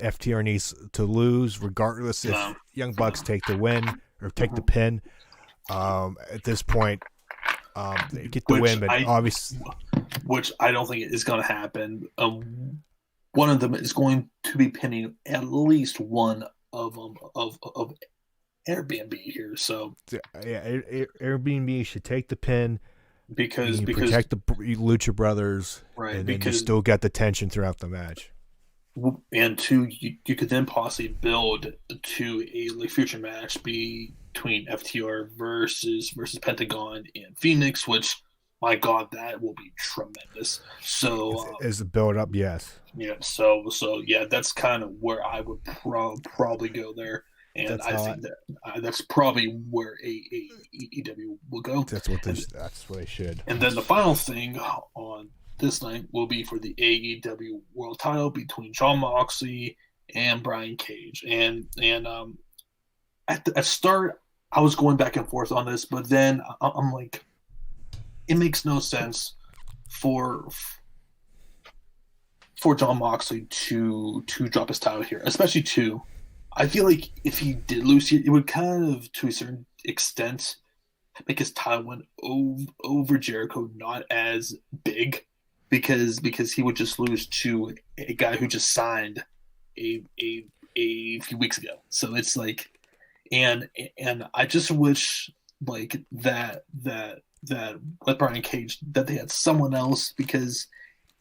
FTR needs to lose, regardless if No. Young Bucks take the win or take the Mm-hmm. pin. At this point, they get the Which win, but I obviously, which I don't think is going to happen. One of them is going to be pinning at least one of them of Airbnb here. So yeah, Airbnb should take the pin. You because protect the Lucha Brothers, right and then you because still get the tension throughout the match. and two you could then possibly build to a like future match between FTR versus Pentagon and Phoenix, which my God, that will be tremendous. So As the build up, yes, yeah, so yeah, that's kind of where I would probably go there, and that's I how. think that that's probably where AEW will go. That's what they should. And then the final thing on this night will be for the AEW World Title between Jon Moxley and Brian Cage. And at start, I was going back and forth on this, but then I'm like, it makes no sense for Jon Moxley to drop his title here, especially two. I feel like if he did lose here, it would kind of, to a certain extent, make his title win over Jericho not as big because he would just lose to a guy who just signed a few weeks ago. So it's like, and I just wish like that with Brian Cage that they had someone else, because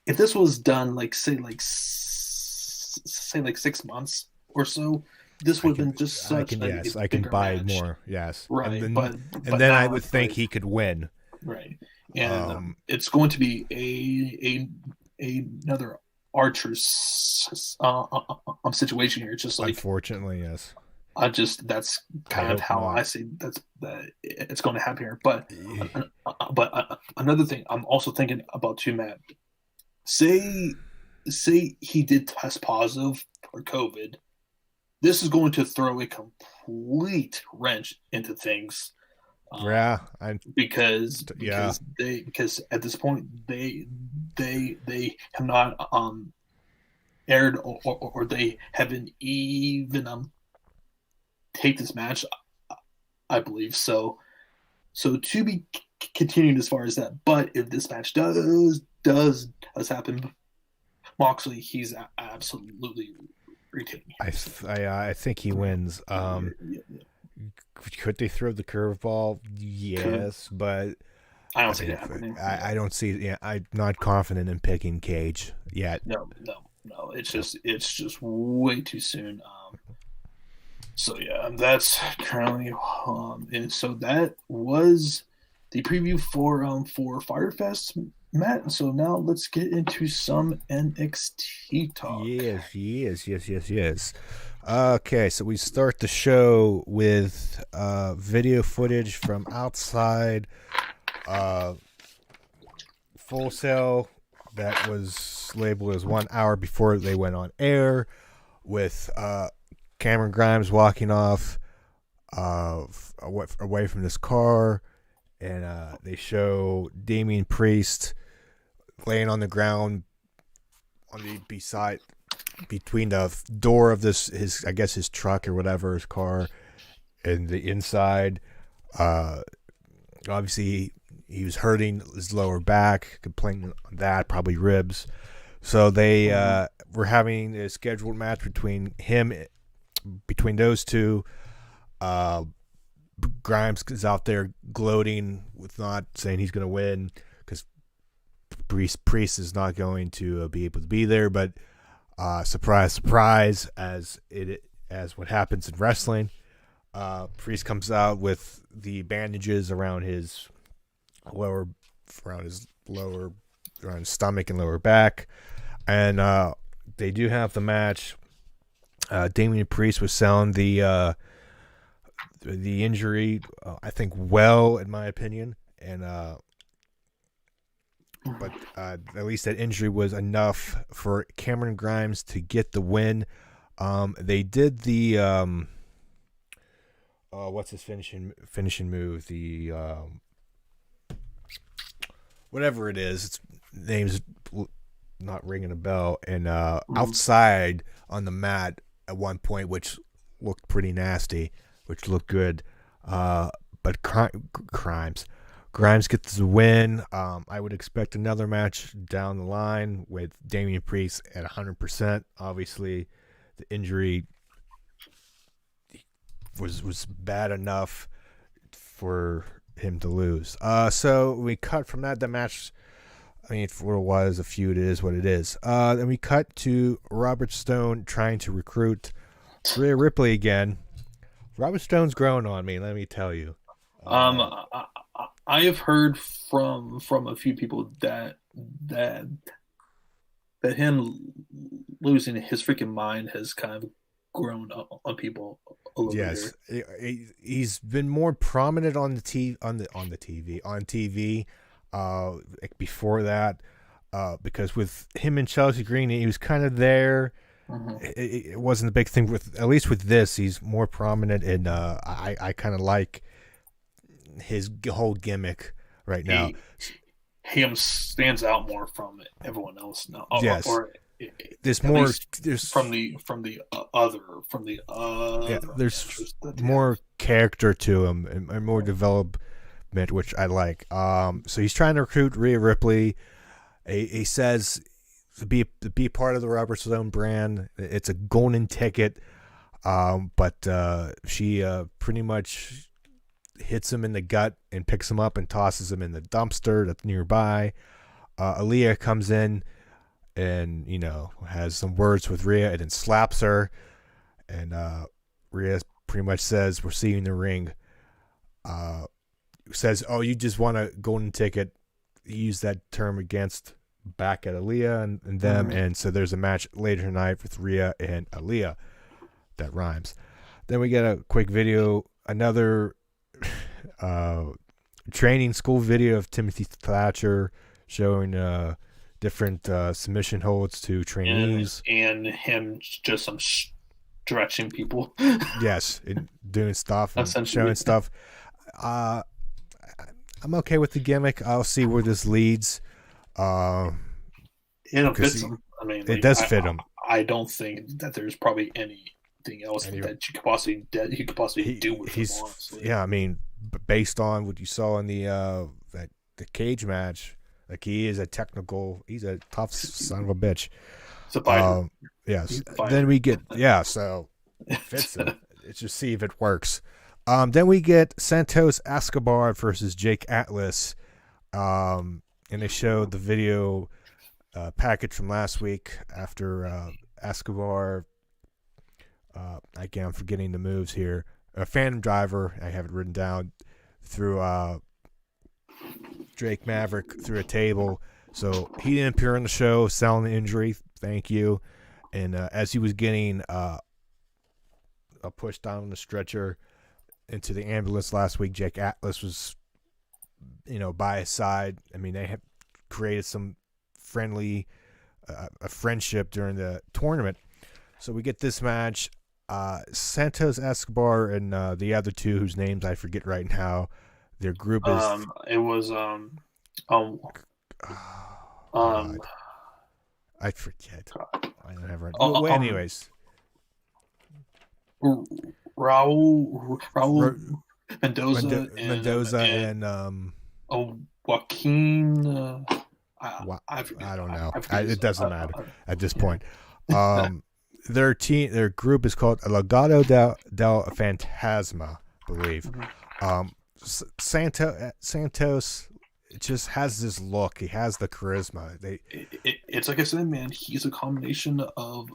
if this was done like say like 6 months or so, this would have been just such I can bigger buy match. more. Yes, Right, and but then I now would it's think like he could win. right, and Um, it's going to be another Archer's situation here. It's just like unfortunately, yes. I just that's I kind of hope how not. I see that it's going to happen here. But Eh, another thing I'm also thinking about too, Matt. Say he did test positive for COVID. This is going to throw a complete wrench into things. Yeah, yeah. Because at this point they have not aired or they haven't even take this match, I believe. So to be continued as far as that. But if this match does happen, Moxley, he's absolutely retaining. I think he wins. Yeah. Could they throw the curveball? Could. Yes, but I I don't see think it happening. I don't see. Yeah, I'm not confident in picking Cage yet. No. It's just way too soon. So yeah, that's currently and so that was the preview for Firefest, Matt. So now let's get into some NXT talk. Yes. Okay, so we start the show with video footage from outside Full Sail that was labeled as 1 hour before they went on air, with Cameron Grimes walking off away from this car, and they show Damian Priest laying on the ground on the beside between the door of his truck or whatever, his car, and the inside. Obviously, he was hurting his lower back, complaining on that, probably ribs. So they were having a scheduled match between those two. Uh, Grimes is out there gloating with not saying he's going to win because Priest is not going to be able to be there. But surprise, surprise, as what happens in wrestling, Priest comes out with the bandages around his stomach and lower back, and they do have the match. Damian Priest was selling the injury, I think, well, in my opinion, and but at least that injury was enough for Cameron Grimes to get the win. They did the what's his finishing move? The whatever it is, its name's not ringing a bell. And outside on the mat at one point, which looked pretty nasty, which looked good. But Grimes gets the win. I would expect another match down the line with Damian Priest at 100%. Obviously, the injury was bad enough for him to lose. So we cut from that. The match, I mean, for a while as a feud, it is what it is. Then we cut to Robert Stone trying to recruit Rhea Ripley again. Robert Stone's growing on me, let me tell you. I have heard from a few people that him losing his freaking mind has kind of grown on people a little bit. Yes, he's been more prominent on the TV like before that, because with him and Chelsea Green, he was kind of there. Mm-hmm. It wasn't a big thing at least with this. He's more prominent, and I kind of like his whole gimmick right now. Him stands out more from everyone else now. Yes, there's from the other. Yeah, there's more character to him and more development, which I like. So he's trying to recruit Rhea Ripley. He says to be part of the Robert Stone brand, it's a golden ticket. But she pretty much hits him in the gut and picks him up and tosses him in the dumpster that's nearby. Aaliyah comes in and, has some words with Rhea and then slaps her. And Rhea pretty much says, "We'll see you in the ring." Says, "Oh, you just want a golden ticket." He used that term back at Aaliyah and them. Mm-hmm. And so there's a match later tonight with Rhea and Aaliyah. That rhymes. Then we get a quick video, another training school video of Timothy Thatcher showing different submission holds to trainees. And him just stretching people. Yes, and doing stuff and showing stuff. I'm okay with the gimmick. I'll see where this leads. It fits him. I mean, it does fit him. I don't think that there's probably anything else that you could possibly do with him, honestly. Yeah, I mean, based on what you saw in the cage match, like he's a tough son of a bitch. It's a fighter. Yes. Then we get so it fits him. Let's just see if it works. Then we get Santos Escobar versus Jake Atlas. And they showed the video package from last week after Escobar. Again, I'm forgetting the moves here. Phantom Driver, I have it written down, through Drake Maverick through a table. So he didn't appear on the show, selling the injury. Thank you. And as he was getting pushed down on the stretcher into the ambulance last week, Jake Atlas was, by his side. I mean, they have created some friendly, a friendship during the tournament. So we get this match. Santos Escobar and the other two whose names I forget right now. Their group is. It was I forget. I don't have it. Well, anyways. Raul. Mendoza and Joaquin. I don't know. I forget It doesn't matter at this yeah. point. Their group is called Legado del Fantasma, I believe. Mhm. Santos just has this look. He has the charisma. It's like I said, man. He's a combination of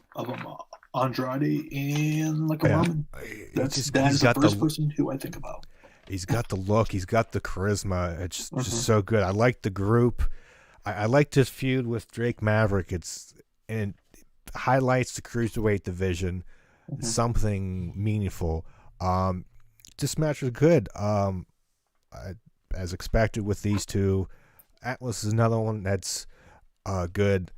Andrade and like a Yeah, Roman. That he's is the got first person who I think about. he's got the look. He's got the charisma. It's just Hmm. so good. I like the group. I like this feud with Drake Maverick. And highlights the cruiserweight division. Hmm. Something meaningful. This match was good. As expected with these two. Atlas is another one that's good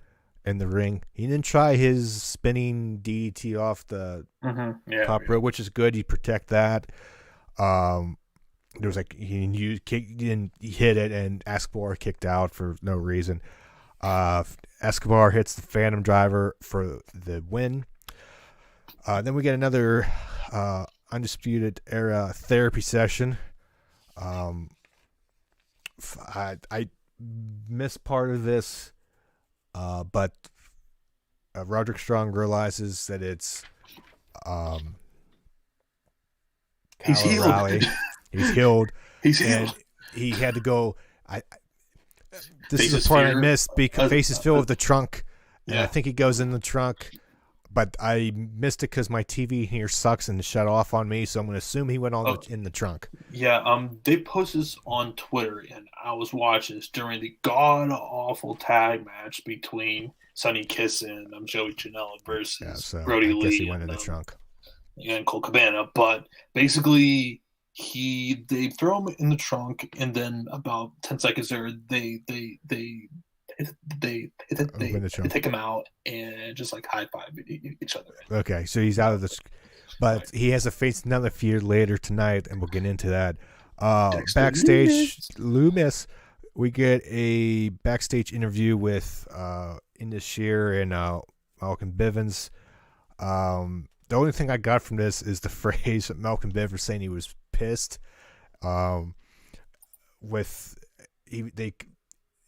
in the ring. He didn't try his spinning DDT off the Yeah, top rope, which is good. You protect that. Um, there was like he hit it, and Escobar kicked out for no reason. Escobar hits the Phantom Driver for the win. Then we get another Undisputed Era therapy session. I missed part of this, but Roderick Strong realizes that it's he's Kyle healed. O'Reilly. He's healed, He's and healed. he had to go. This is Faces the part I fear. missed because faces filled with the trunk, and I Yeah. think he goes in the trunk. But I missed it because my TV here sucks and shut off on me, so I'm going to assume he went in the trunk. Yeah, they posted this on Twitter, and I was watching this during the god awful tag match between Sonny Kiss and Joey Janela versus So Brody I guess he Lee went in the trunk. and Cole Cabana. But basically, they throw him in the trunk, and then about 10 seconds there, Open the they trunk. take him out and just like high five each other. Okay, so he's out of this, but Right. he has to face another feud later tonight, and we'll get into that. Dexter Backstage, Loomis, we get a backstage interview with Indus Sher and Malcolm Bivens. The only thing I got from this is the phrase that Malcolm Bivens saying he was pissed. With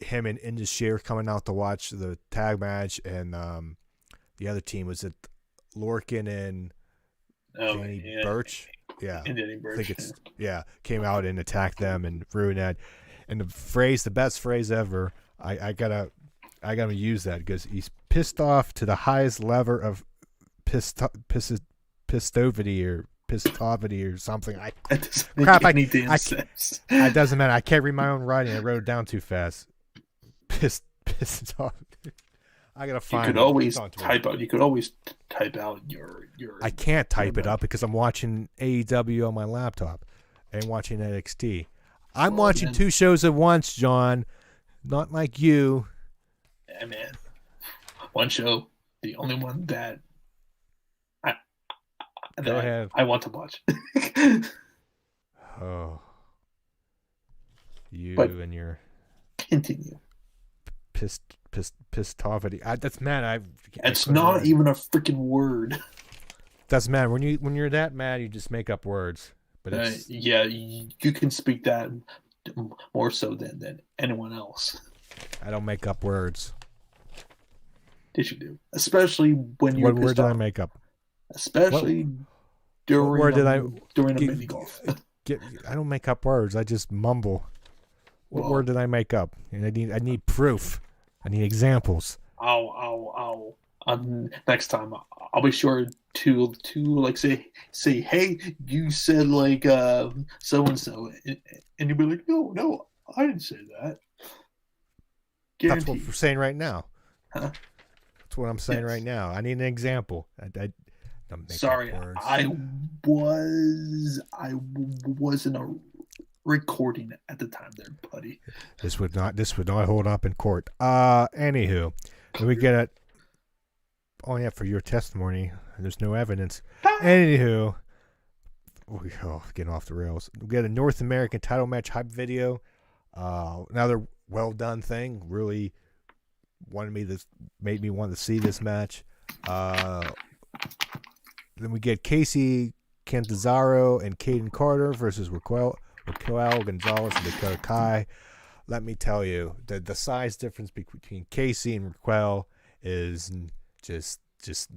him and Indus Sher coming out to watch the tag match, and the other team was it Lorcan and Danny Burch. Yeah, And Danny Burch. I think it's came out and attacked them and ruined that. And the best phrase ever. I gotta use that because he's pissed off to the highest level of pistovity or something. It doesn't matter. I can't read my own writing. I wrote it down too fast. Pissed off. I gotta find. You could always type out. You could always type out your. I can't type it up because I'm watching AEW on my laptop and watching NXT. I'm watching two shows at once, John. Not like you. Yeah, man. One show, the only one that Go ahead. I want to watch. Oh, you but and your continue. pistovity. That's mad. It's not even a freaking word. That's mad. When you're that mad, you just make up words. But yeah, you can speak that more so than anyone else. I don't make up words. Did you do? Especially when you're What word did I make up? Especially during a mini golf. I don't make up words. I just mumble. What word did I make up? And I need proof. I need examples. Next time I'll be sure to like say, hey, you said like so and so, and you'll be like, no, I didn't say that. Guaranteed. That's what we're saying right now. Huh? That's what I'm saying right now. I need an example. I Sorry, I wasn't a recording at the time there, buddy. This would not hold up in court. Anywho, we get it. Oh yeah, for your testimony, there's no evidence. Anywho, getting off the rails. We get a North American title match hype video. Another well done thing. Really made me want to see this match. Then we get Casey Catanzaro and Caden Carter versus Raquel Gonzalez and Dakota Kai. Let me tell you, the size difference between Casey and Raquel is just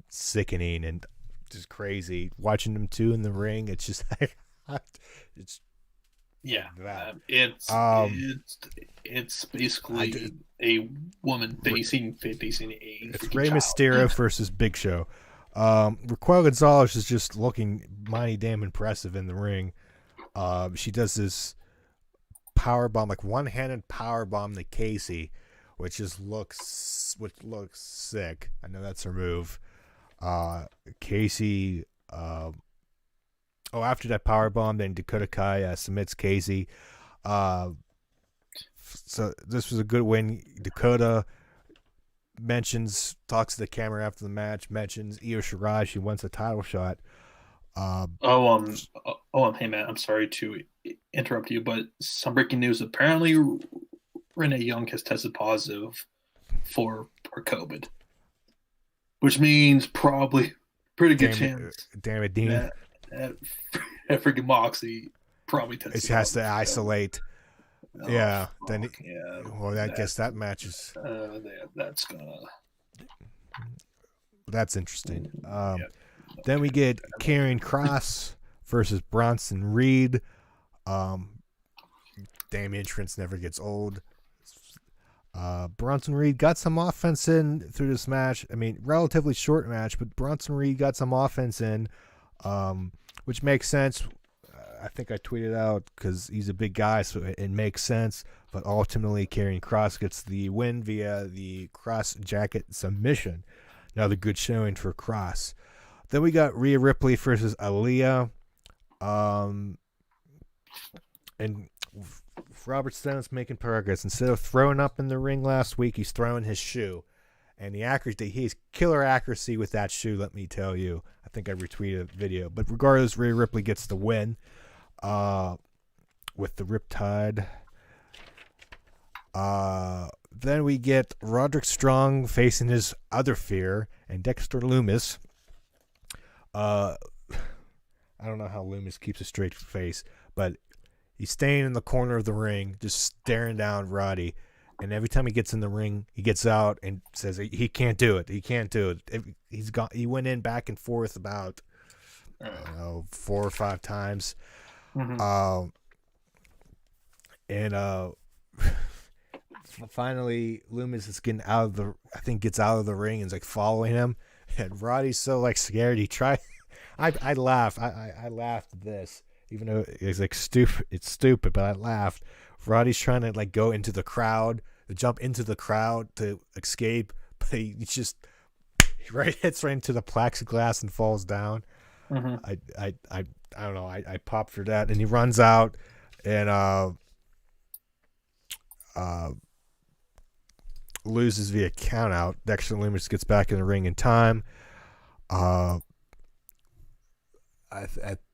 sickening and just crazy. Watching them two in the ring, it's just like it's it's basically a woman facing a it's Rey Mysterio versus Big Show. Raquel Gonzalez is just looking mighty damn impressive in the ring. She does this power bomb, like one-handed power bomb to Casey, which looks sick. I know that's her move. Casey. After that power bomb, then Dakota Kai submits Casey. So this was a good win. Dakota talks to the camera after the match, mentions Io Shirai. She wants a title shot. Hey Matt, I'm sorry to interrupt you, but some breaking news. Apparently, Renee Young has tested positive for COVID, which means probably pretty good chance. Damn it, Dean. That freaking Moxie probably tested. It has to isolate. I guess that match is. That's interesting. Then we get Karrion Kross versus Bronson Reed. Damn entrance never gets old. Bronson Reed got some offense in through this match. I mean, relatively short match, but Bronson Reed got some offense in, which makes sense. I think I tweeted out because he's a big guy, so it makes sense. But ultimately, Karrion Kross gets the win via the cross jacket submission. Another good showing for Kross. Then we got Rhea Ripley versus Aaliyah. And Robert Stone's making progress. Instead of throwing up in the ring last week, he's throwing his shoe. And the accuracy, he's killer accuracy with that shoe, let me tell you. I think I retweeted a video. But regardless, Rhea Ripley gets the win with the Riptide. Then we get Roderick Strong facing his other fear and Dexter Lumis. I don't know how Lumis keeps a straight face, but he's staying in the corner of the ring, just staring down Roddy. And every time he gets in the ring, he gets out and says he can't do it. He can't do it. He went in back and forth about 4 or 5 times. Mm-hmm. Finally, Lumis is getting out of gets out of the ring and is like following him. And Roddy's so like scared. He tried. I laughed. I laughed at this, even though it's like stupid. It's stupid, but I laughed. Roddy's trying to like go into the crowd, jump into the crowd to escape, but he hits right into the plexiglass and falls down. Mm-hmm. I don't know. I popped for that, and he runs out and loses via count out. Dexter Lumis gets back in the ring in time.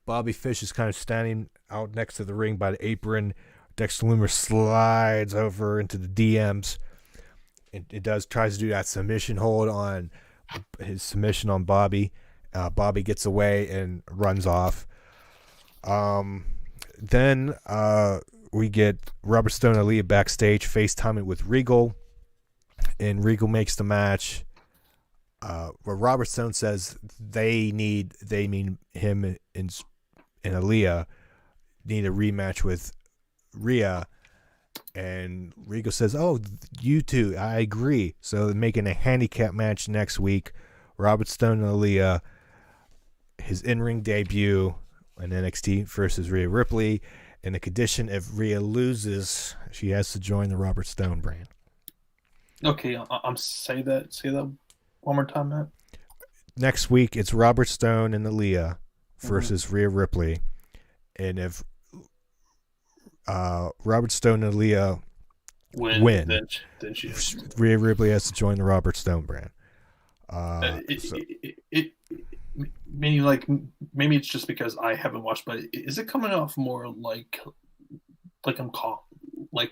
Bobby Fish is kind of standing out next to the ring by the apron. Dexter Lumis slides over into the DMs. It tries to do that submission hold on his submission on Bobby. Bobby gets away and runs off. Then we get Robert Stone and Aaliyah backstage FaceTiming with Regal. And Regal makes the match. Where Robert Stone says they mean him and Aaliyah need a rematch with Rhea, and Regal says, "Oh, you two, I agree." So they're making a handicap match next week. Robert Stone and Aaliyah, his in-ring debut in NXT versus Rhea Ripley. And the condition, if Rhea loses, she has to join the Robert Stone brand. Okay, say that one more time, Matt. Next week, it's Robert Stone and Aaliyah versus Rhea Ripley. And if Robert Stone and Aaliyah win, then Rhea Ripley has to join the Robert Stone brand. Meaning, like, maybe it's just because I haven't watched, but is it coming off more like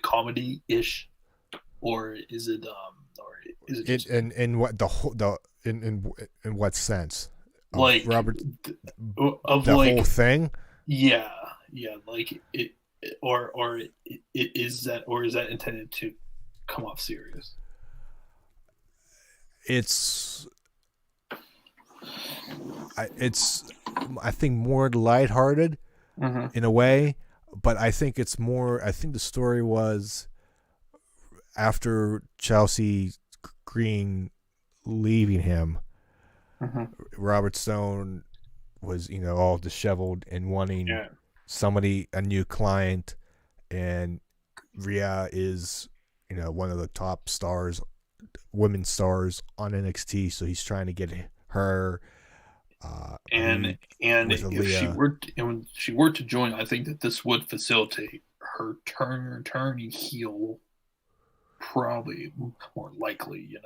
comedy-ish, or is it just... in what in what sense? of like Robert, of the whole like thing. yeah, yeah, like or is that intended to come off serious? It's it's I think more lighthearted Mm-hmm. in a way, but I think it's more. I think the story was after Chelsea Green leaving him, Mm-hmm. Robert Stone was all disheveled and wanting Yeah, a new client, and Rhea is one of the top stars, women stars on NXT, so he's trying to get her a and lead and with Aaliyah. when she were to join, I think that this would facilitate her turning heel, probably more likely.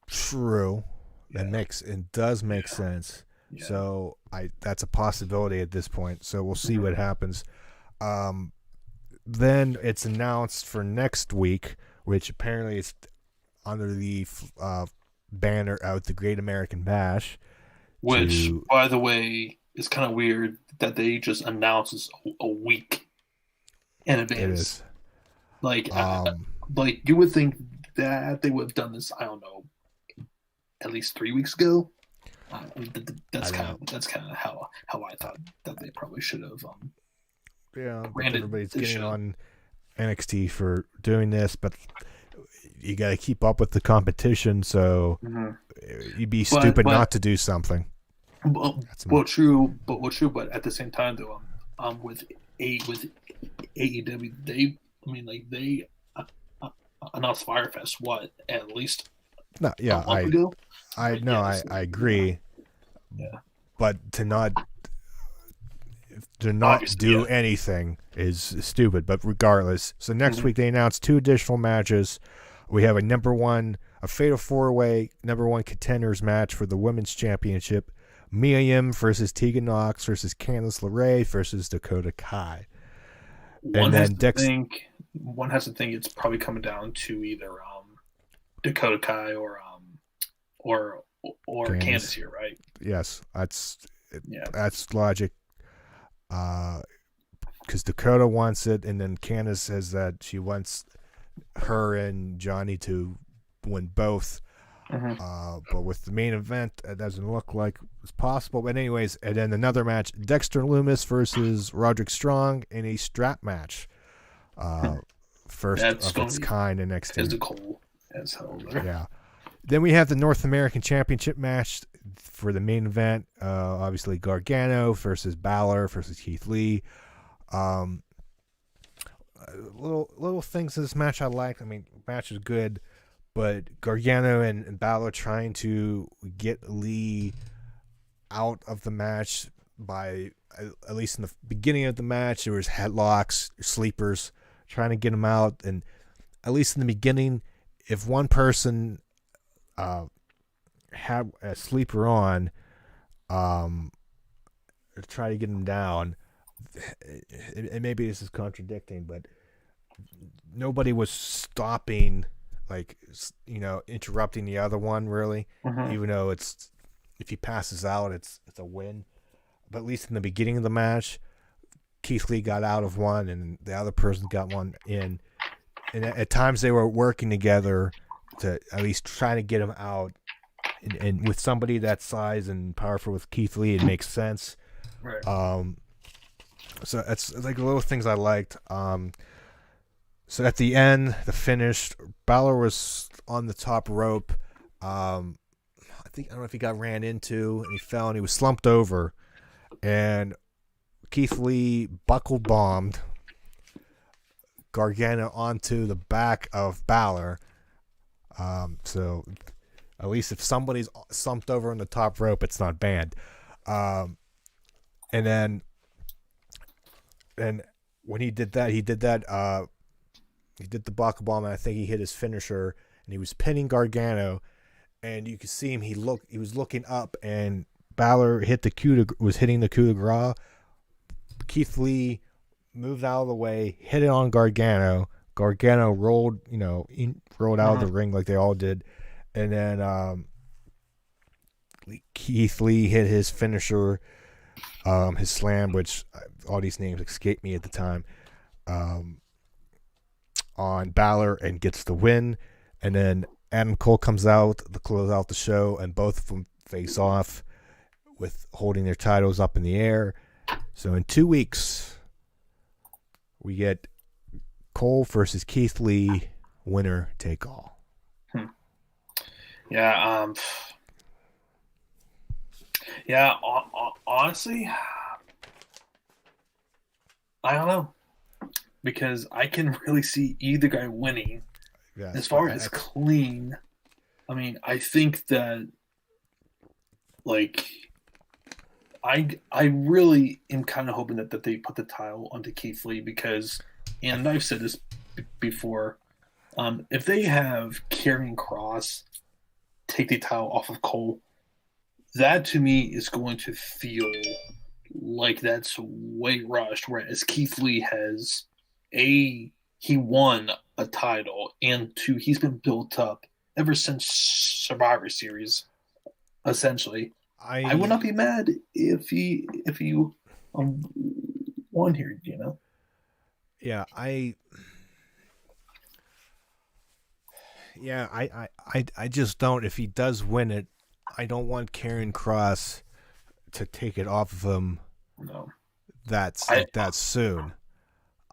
True, Yeah, it does make yeah, sense. yeah. So that's a possibility at this point. So we'll see Mhm. what happens. Um, then it's announced for next week, which apparently is under the banner of the Great American Bash. Which, To by the way, is kind of weird that they just announce this a week in it advance. is. Like, Um, like you would think that they would have done this. I don't know, at least 3 weeks ago. I That's don't kind know. of that's kind of how I thought that they probably should have Yeah, but branded everybody's this getting show. on NXT for doing this, but you got to keep up with the competition. So Mm-hmm. you'd be But stupid but not to do something. well, That's true. But at the same time, though, with AEW, I mean, like they uh, uh, announced Firefest at least no, a yeah, month ago. I Like, no, yes, I yeah, agree, yeah. but to not Obviously, do yeah. anything is stupid. But regardless, so next Mm-hmm. week they announced two additional matches. We have a fatal four-way number one contenders match for the women's championship. Mia Yim versus Tegan Knox versus Candice LeRae versus Dakota Kai. One And has then to think. One has to think it's probably coming down to either Dakota Kai or or Candace Candice, here, right? yes, Yeah. that's logic. Because Dakota wants it, and then Candice says that she wants her and Johnny to win both. Mm-hmm. But with the main event, it doesn't look like it's possible. But anyways, and then another match: Dexter Loomis versus Roderick Strong in a strap match. Uh, First That's of going its to be kind in NXT. physical as hell there. Yeah. Then we have the North American Championship match for the main event. Obviously, Gargano versus Balor versus Keith Lee. Um, little things in this match I like. I mean, match is good, but Gargano and Balor trying to get Lee out of the match by at least in the beginning of the match there was headlocks, sleepers, trying to get him out, and at least in the beginning, if one person had a sleeper on, um, try to get him down. And maybe this is contradicting, but nobody was stopping, like interrupting the other one really. Mm-hmm. Even though it's if he passes out, it's a win. But at least in the beginning of the match, Keith Lee got out of one, and the other person got one in. And at times they were working together to at least try to get him out. And with somebody that size and powerful with Keith Lee, it makes sense. Right. So it's like the little things I liked. So at the end, the finish, Balor was on the top rope. I don't know if he got ran into and he fell and he was slumped over, and Keith Lee buckle bombed Gargano onto the back of Balor. So at least if somebody's slumped over on the top rope, it's not banned. And then when he did that, he did the buckle bomb, and I think he hit his finisher, and he was pinning Gargano, and you could see him. He was looking up, and Balor was hitting the coup de grace. Keith Lee moved out of the way, hit it on Gargano. Gargano rolled out of the ring like they all did, and then Keith Lee hit his finisher, his slam, which all these names escaped me at the time, on Balor and gets the win. And then Adam Cole comes out to close out the show, and both of them face off with holding their titles up in the air. So in 2 weeks, we get Cole versus Keith Lee, winner take all. Yeah. Yeah. Honestly, I don't know, because I can really see either guy winning. Yeah, as far as clean, I mean, I think that, like, I really am kind of hoping that they put the title onto Keith Lee, because, and I've said this before, if they have Karrion Kross take the title off of Cole, that to me is going to feel like that's way rushed. Whereas Keith Lee has he won a title, and two, he's been built up ever since Survivor Series. Essentially, I would not be mad if he won here. You know. Yeah, I just don't. If he does win it, I don't want Karrion Kross to take it off of him. No, that soon.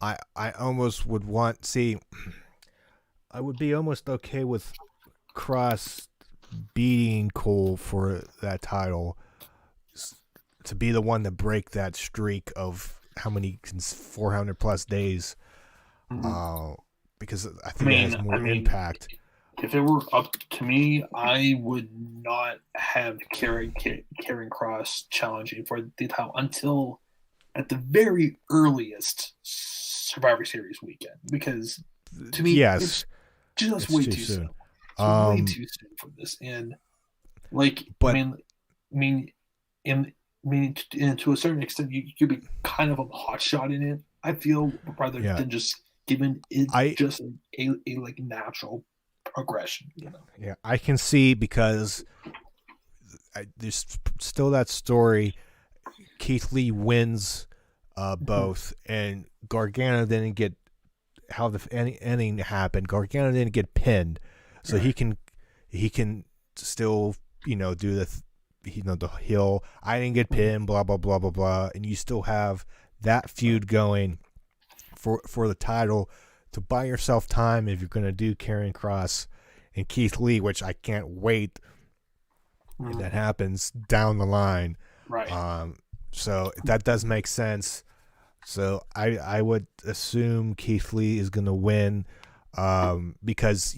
I almost would want. See, I would be almost okay with Kross beating Cole for that title, to be the one to break that streak of how many 400 plus days. Because I think it has more impact. If it were up to me, I would not have Karrion Kross challenging for the title until at the very earliest Survivor Series weekend, because to me, yes, it's way too soon. It's way too soon for this, and to a certain extent, you could be kind of a hot shot in it. I feel, rather than just giving it a like natural progression. You know? Yeah, I can see, because there's still that story. Keith Lee wins both, and Gargano didn't get how the ending happened. Gargano didn't get pinned, so he can still do the the heel. I didn't get pinned, blah blah blah blah blah, and you still have that feud going for the title, to buy yourself time if you're going to do Karrion Kross and Keith Lee, which I can't wait if that happens down the line. Right. So that does make sense. So I would assume Keith Lee is going to win, because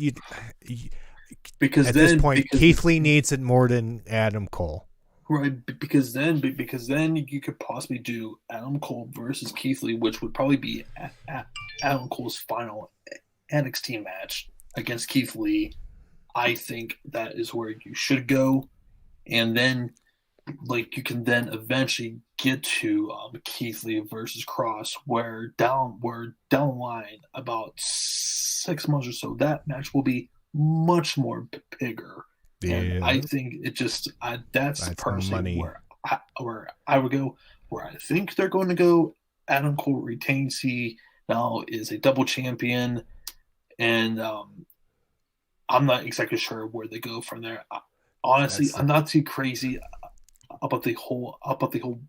at this point Keith Lee needs it more than Adam Cole. Right, because then you could possibly do Adam Cole versus Keith Lee, which would probably be Adam Cole's final NXT match against Keith Lee. I think that is where you should go, and then you can then eventually get to Keith Lee versus Kross, where down the line about 6 months or so, that match will be much more bigger. Yeah. And I think it just that's personally where I would go. Where I think they're going to go, Adam Cole retains. He now is a double champion, and I'm not exactly sure where they go from there. Honestly, I'm not too crazy about the whole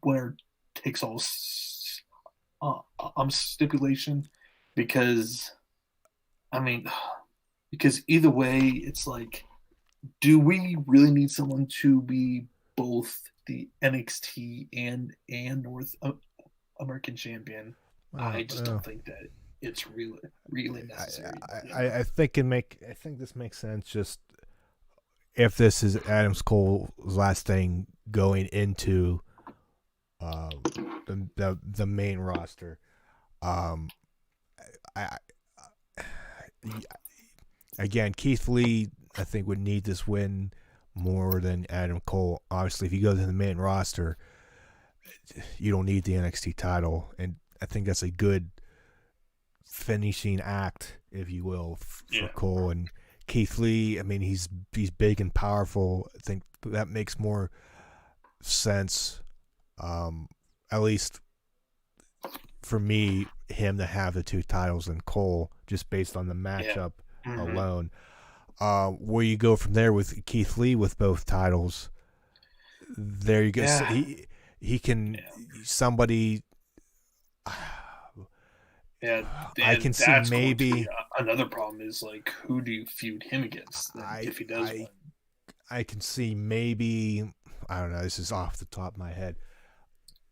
winner takes all stipulation, because either way, it's like, do we really need someone to be both the NXT and North American champion? I just don't think that it's really necessary. I think this makes sense. Just if this is Adam Cole's last thing going into the main roster, again, Keith Lee, I think, would need this win more than Adam Cole. Obviously, if you go to the main roster, you don't need the NXT title, and I think that's a good finishing act, if you will, for Cole. And Keith Lee, I mean, he's big and powerful. I think that makes more sense, at least for me, him to have the 2 titles than Cole, just based on the matchup alone. Where you go from there with Keith Lee with both titles, there you go. Yeah. So he can somebody. Yeah, I can see maybe another problem is like who do you feud him against if he does win? I can see maybe, I don't know. This is off the top of my head.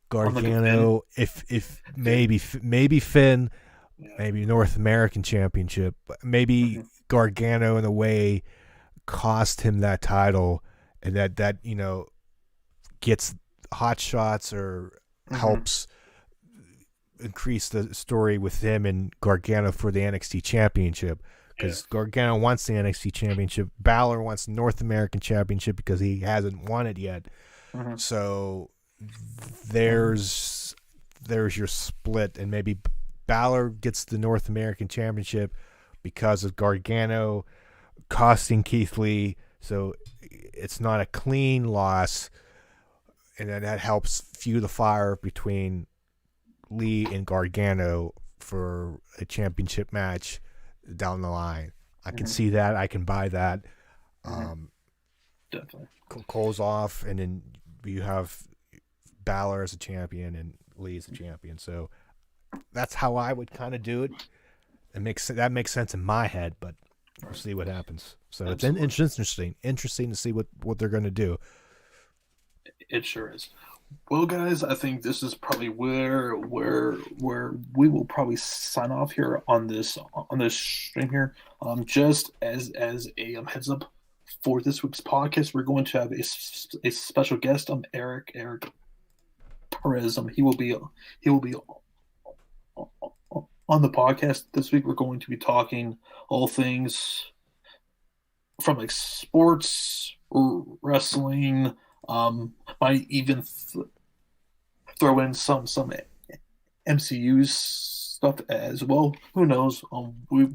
Gargano, if maybe Finn, maybe North American Championship, maybe Gargano in a way cost him that title, and that gets hot shots or helps increase the story with him and Gargano for the NXT Championship, because Gargano wants the NXT Championship. Balor wants the North American Championship because he hasn't won it yet. So there's your split, and maybe Balor gets the North American Championship because of Gargano costing Keith Lee. So it's not a clean loss, and then that helps fuel the fire between Lee and Gargano for a championship match down the line. I can see that. I can buy that. Definitely. Cole's off, and then you have Balor as a champion and Lee as a champion. So that's how I would kind of do it. That makes sense in my head, but we'll see what happens. So Absolutely. It's interesting to see what they're going to do. It sure is. Well, guys, I think this is probably where we will probably sign off here on this stream here. Just as a heads up for this week's podcast, we're going to have a special guest, Eric Perez. He will be on the podcast this week. We're going to be talking all things from like sports, wrestling. Might even throw in some MCU stuff as well. Who knows? We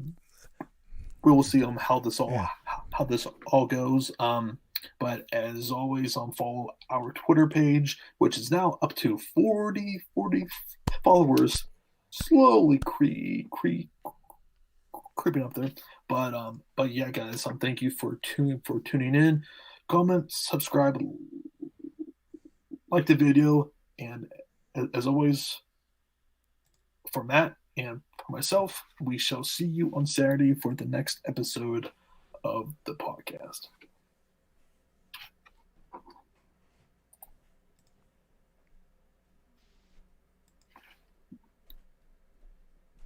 will see how this all goes. But as always, follow our Twitter page, which is now up to 40 followers, slowly creeping up there. But yeah, guys, thank you for tuning in. Comment, subscribe, like the video, and as always, for Matt and for myself, we shall see you on Saturday for the next episode of the podcast.